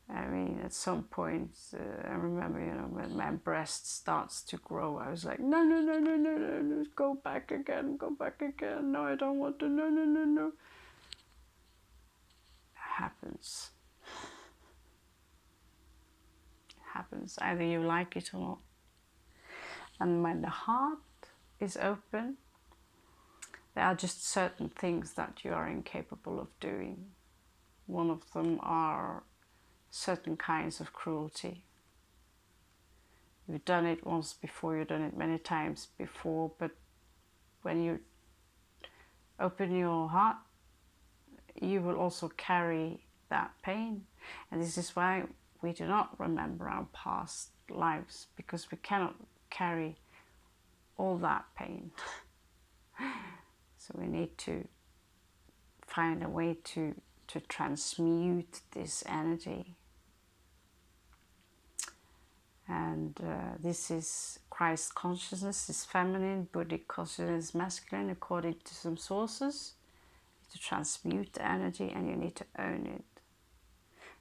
I mean, at some point, I remember, you know, when my breast starts to grow, I was like, no, no, no, no, no, no, no, go back again, go back again. No, I don't want to, no, no, no, no. It happens. It happens. Either you like it or not. And when the heart is open, there are just certain things that you are incapable of doing. One of them are certain kinds of cruelty. You've done it once before, you've done it many times before, but when you open your heart, you will also carry that pain. And this is why we do not remember our past lives, because we cannot carry all that pain. So we need to find a way to transmute this energy. And this is Christ consciousness is feminine, Buddhic consciousness is masculine, according to some sources. To transmute the energy, and you need to own it.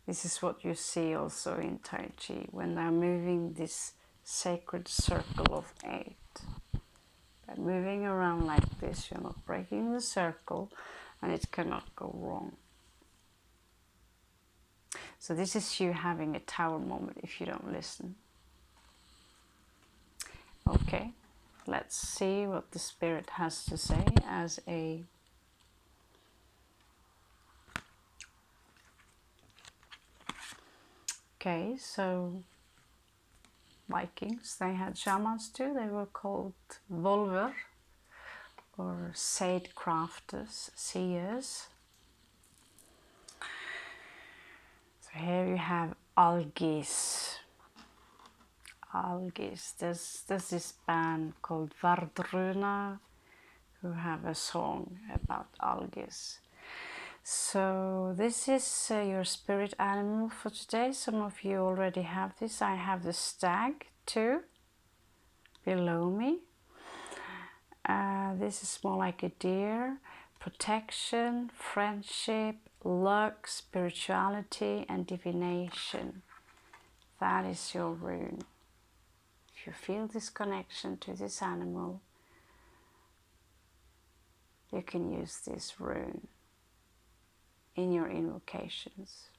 This is what you see also in Tai Chi when they're moving this sacred circle of 8. By moving around like this, you're not breaking the circle, and it cannot go wrong. So this is you having a tower moment if you don't listen. Okay, let's see what the Spirit has to say as a okay, so Vikings, they had shamans too. They were called Volver or Sade Crafters, seers. So here you have Algis. Algis. There's this band called Vardruna who have a song about Algis. So this is your spirit animal for today. Some of you already have this. I have the stag too below me. This is more like a deer. Protection, friendship, luck, spirituality and divination. That is your rune. If you feel this connection to this animal, you can use this rune in your invocations.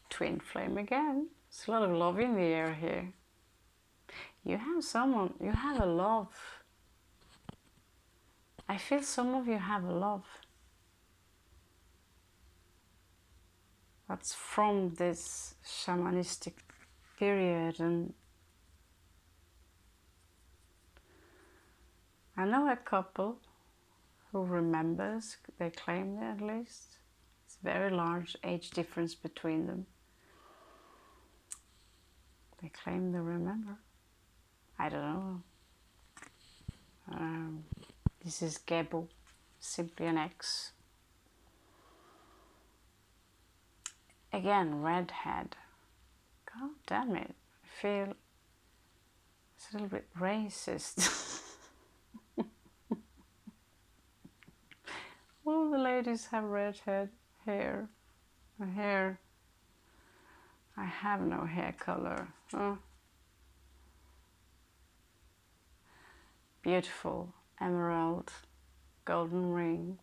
Twin flame again. There's a lot of love in the air here. You have someone, you have a love. I feel some of you have a love. That's from this shamanistic period, and I know a couple who remembers, they claim it at least. It's a very large age difference between them. They claim they remember. I don't know. This is Gebu, simply an X. Again, redhead. God damn it. I feel it's a little bit racist. All the ladies have redhead hair. My hair. I have no hair color. Oh. Beautiful emerald, golden ring.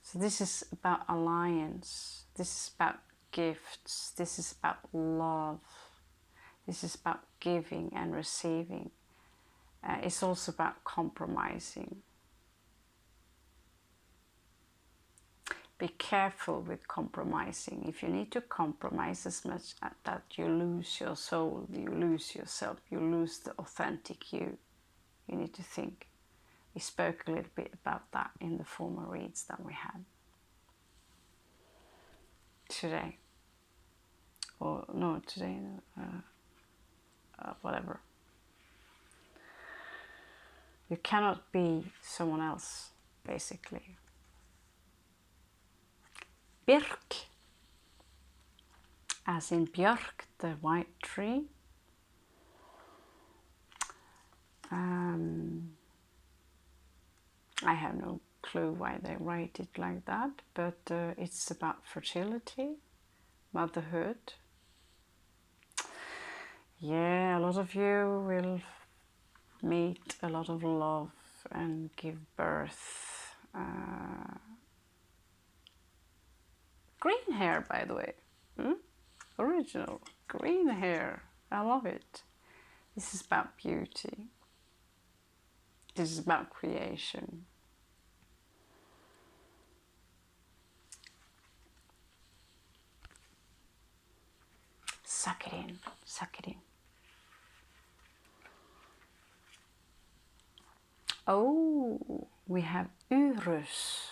So this is about alliance. This is about gifts. This is about love. This is about giving and receiving. It's also about compromising. Be careful with compromising. If you need to compromise as much that you lose your soul, you lose yourself, you lose the authentic you need to think. We spoke a little bit about that in the former reads that we had today. no, today, whatever. You cannot be someone else, basically. Birk, as in Björk, the white tree. I have no clue why they write it like that, but it's about fertility, motherhood. Yeah, a lot of you will meet a lot of love and give birth. Green hair, by the way. Original green hair. I love it. This is about beauty. This is about creation. Suck it in. Suck it in. Oh, we have Urus.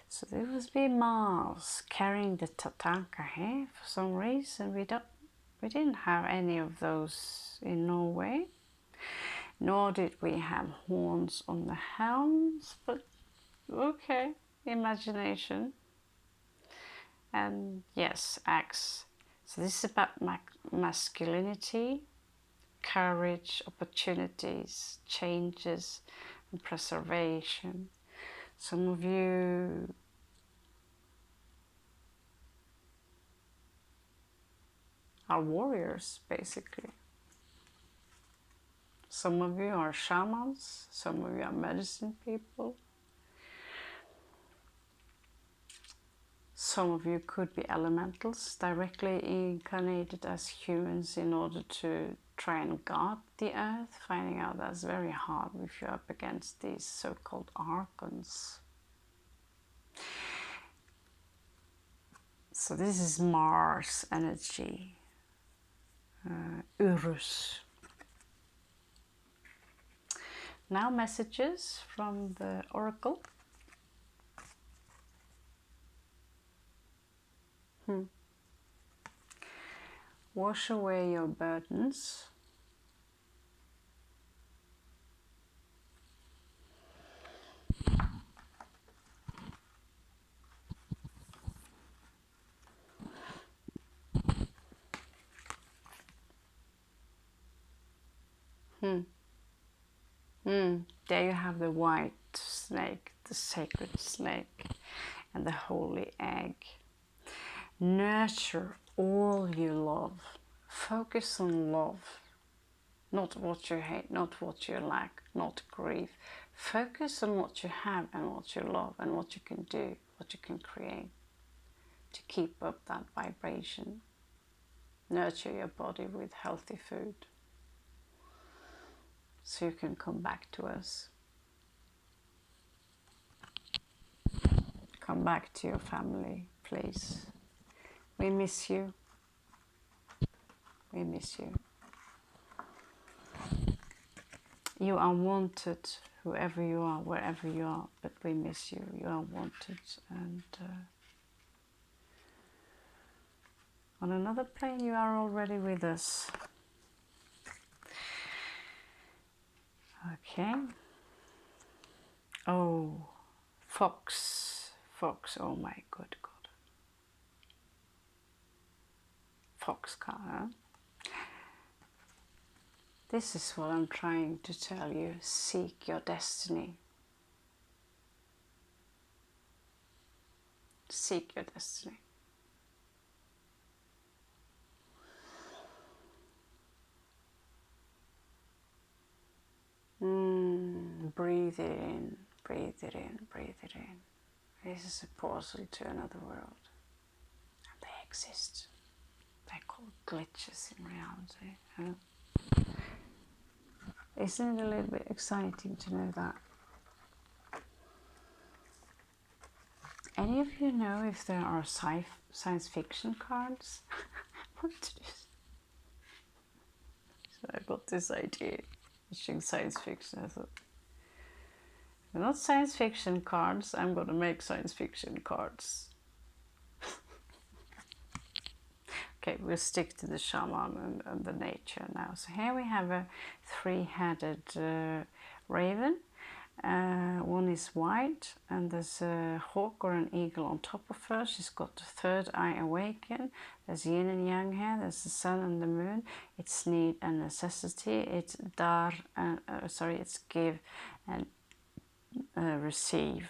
So this must be Mars carrying the Tatanka here for some reason. We didn't have any of those in Norway. Nor did we have horns on the helms, but okay, imagination. And yes, axe. So this is about masculinity, courage, opportunities, changes, and preservation. Some of you are warriors, basically. Some of you are shamans, some of you are medicine people. Some of you could be elementals, directly incarnated as humans in order to try and guard the earth, finding out that's very hard if you're up against these so-called archons. So this is Mars energy, Urus. Now messages from the oracle. Wash away your burdens. There you have the white snake, the sacred snake, and the holy egg. Nurture all you love. Focus on love. Not what you hate, not what you lack, not grief. Focus on what you have and what you love and what you can do, what you can create to keep up that vibration. Nurture your body with healthy food so you can come back to us. Come back to your family, please. We miss you. We miss you. You are wanted, whoever you are, wherever you are, but we miss you. You are wanted. And on another plane, you are already with us. Okay. Oh, fox. Fox, oh my good God. Fox car, huh? This is what I'm trying to tell you. Seek your destiny. Seek your destiny. Breathe it in, breathe it in, breathe it in. This is a portal to another world. And they exist. They're called glitches in reality. Huh? Isn't it a little bit exciting to know that? Any of you know if there are science fiction cards? What to do? So I got this idea, watching science fiction. I thought, they're not science fiction cards, I'm going to make science fiction cards. Okay, we'll stick to the shaman and the nature now. So here we have a three-headed raven. One is white, and there's a hawk or an eagle on top of her. She's got the third eye awakened. There's yin and yang here. There's the sun and the moon. It's need and necessity. It's dar, it's give and receive.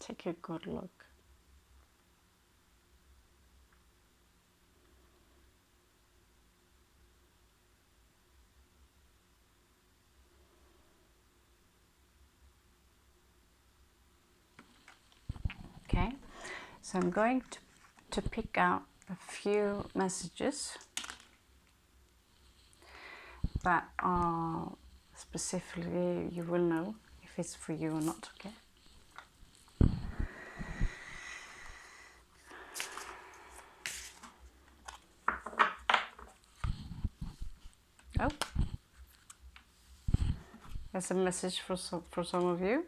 Take a good look. Okay, so I'm going to pick out a few messages that are specifically, you will know if it's for you or not, okay? Oh, there's a message for some of you.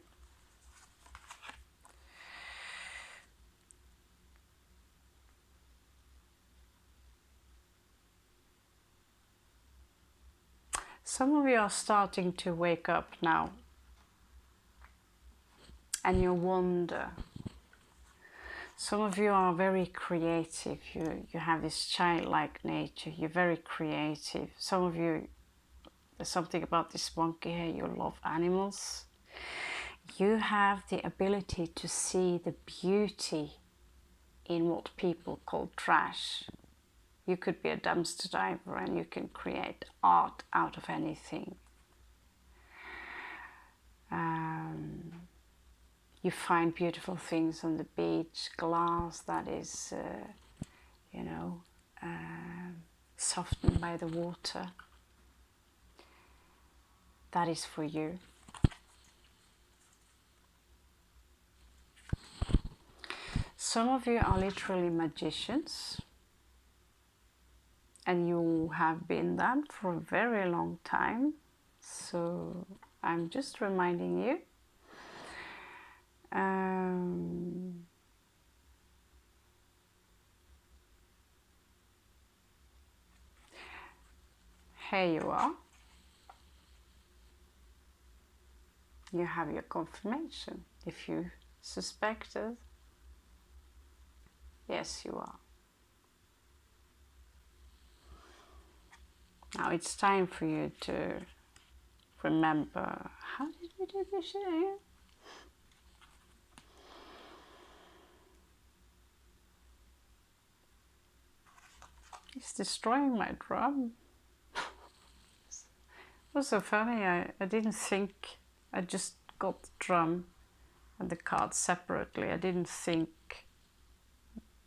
Some of you are starting to wake up now, and you wonder. Some of you are very creative. You have this childlike nature. You're very creative. Some of you, there's something about this monkey here. You love animals. You have the ability to see the beauty in what people call trash. You could be a dumpster diver and you can create art out of anything. You find beautiful things on the beach, glass that is, softened by the water. That is for you. Some of you are literally magicians, and you have been that for a very long time. So I'm just reminding you. Here you are. You have your confirmation. If you suspected, yes, you are. Now it's time for you to remember, how did we do this again? It's destroying my drum. It was so funny, I didn't think, I just got the drum and the cards separately. I didn't think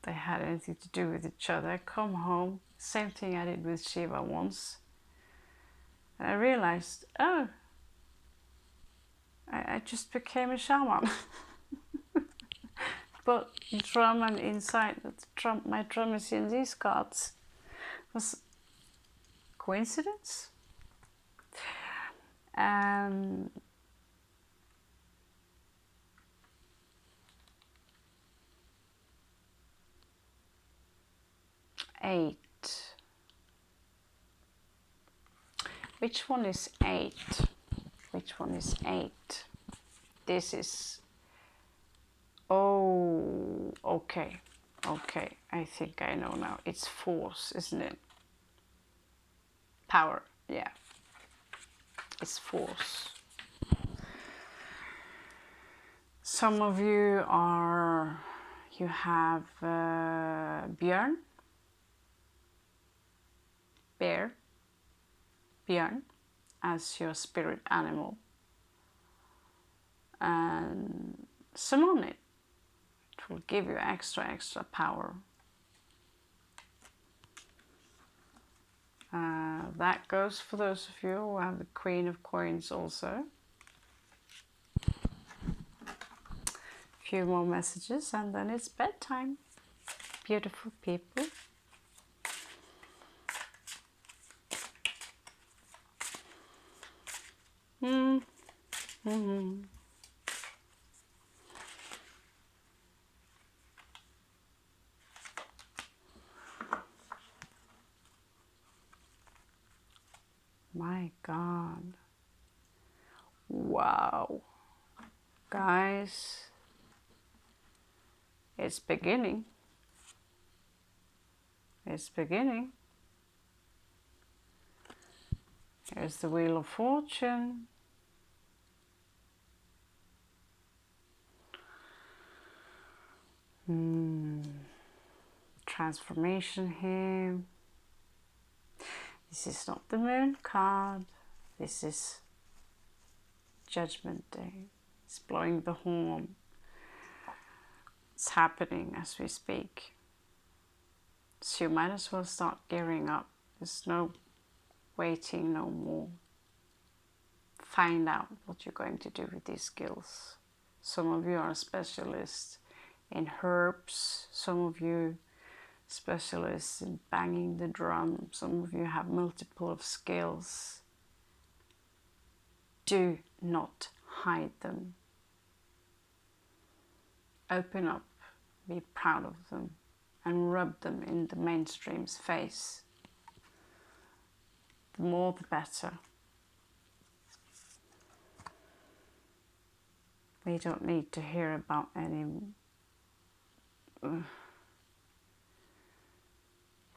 they had anything to do with each other. I come home, same thing I did with Shiva once. And I realized, oh, I just became a shaman. But the drum and inside the drum, my drum is in these cards. Was coincidence? 8. Which one is 8? Which one is 8? This is... Oh, okay. Okay, I think I know now. It's force, isn't it? Power, yeah. It's force. Some of you are... You have Björn. Bear. Björn as your spirit animal. And summon it. It will give you extra power. That goes for those of you who have the Queen of Coins also. A few more messages and then it's bedtime. Beautiful people. my God. Wow. Guys, it's beginning. It's beginning. Here's the Wheel of Fortune. Transformation here. This is not the Moon card. This is Judgment Day. It's blowing the horn. It's happening as we speak. So you might as well start gearing up. There's no waiting no more. Find out what you're going to do with these skills. Some of you are specialists in herbs. Some of you specialists in banging the drum. Some of you have multiple of skills. Do not hide them. Open up, be proud of them, and rub them in the mainstream's face. The more the better. We don't need to hear about any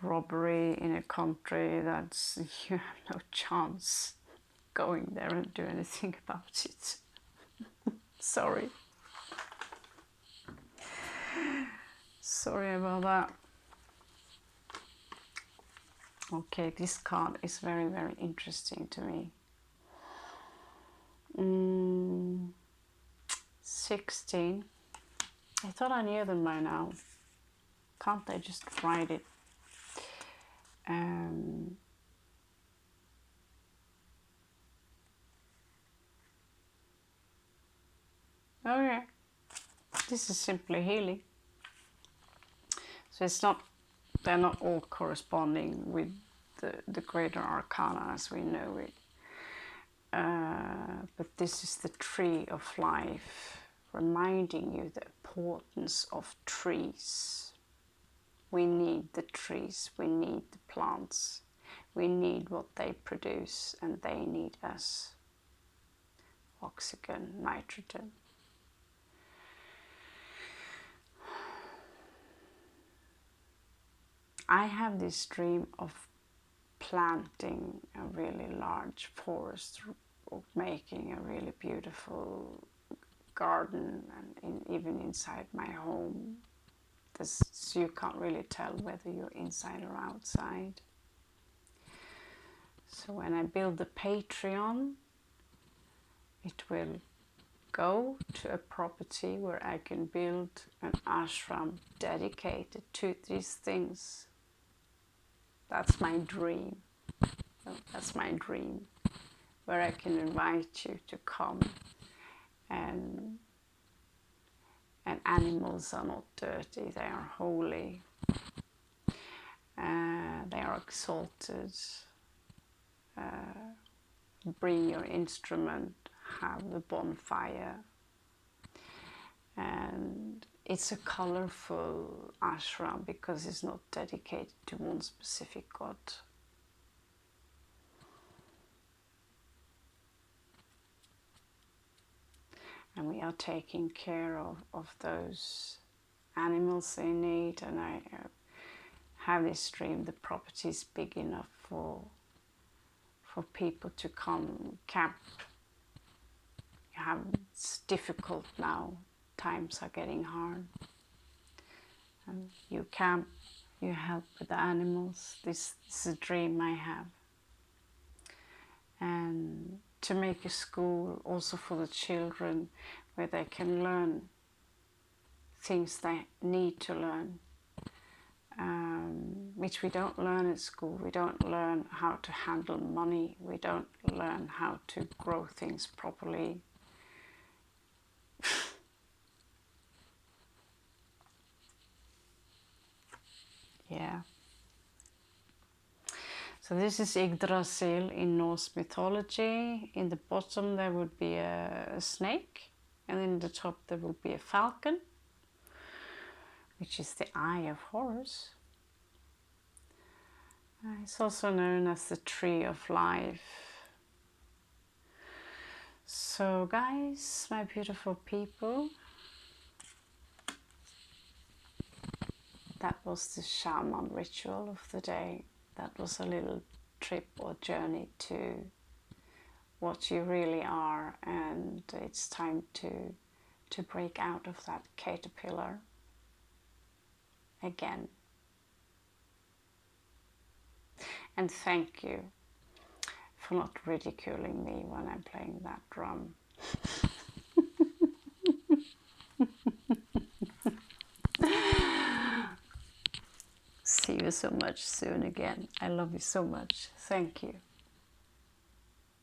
robbery in a country that's you have no chance going there and do anything about it. Sorry. Sorry about that. Okay, this card is very, very interesting to me. 16. I thought I knew them by now. Can't I just write it? Okay. This is simply healing. So it's not, they're not all corresponding with the greater arcana as we know it. But this is the tree of life, reminding you the importance of trees. We need the trees, we need the plants, we need what they produce, and they need us. Oxygen, nitrogen. I have this dream of planting a really large forest, of making a really beautiful garden, and even inside my home. So you can't really tell whether you're inside or outside. So when I build the Patreon, it will go to a property where I can build an ashram dedicated to these things. That's my dream. That's my dream, where I can invite you to come, and animals are not dirty, they are holy, they are exalted. Bring your instrument, have the bonfire, and it's a colorful ashram because it's not dedicated to one specific god. And we are taking care of those animals they need, and I have this dream the property is big enough for people to come camp. It's difficult now, times are getting hard, and you camp, you help with the animals. This is a dream I have. And to make a school also for the children where they can learn things they need to learn, which we don't learn at school. We don't learn how to handle money. We don't learn how to grow things properly. Yeah. So this is Yggdrasil in Norse mythology. In the bottom there would be a snake, and in the top there will be a falcon, which is the eye of Horus. It's also known as the tree of life. So guys, my beautiful people, that was the shaman ritual of the day. That was a little trip or journey to what you really are, and it's time to break out of that caterpillar again. And thank you for not ridiculing me when I'm playing that drum. See you so much soon again. I love you so much. Thank you.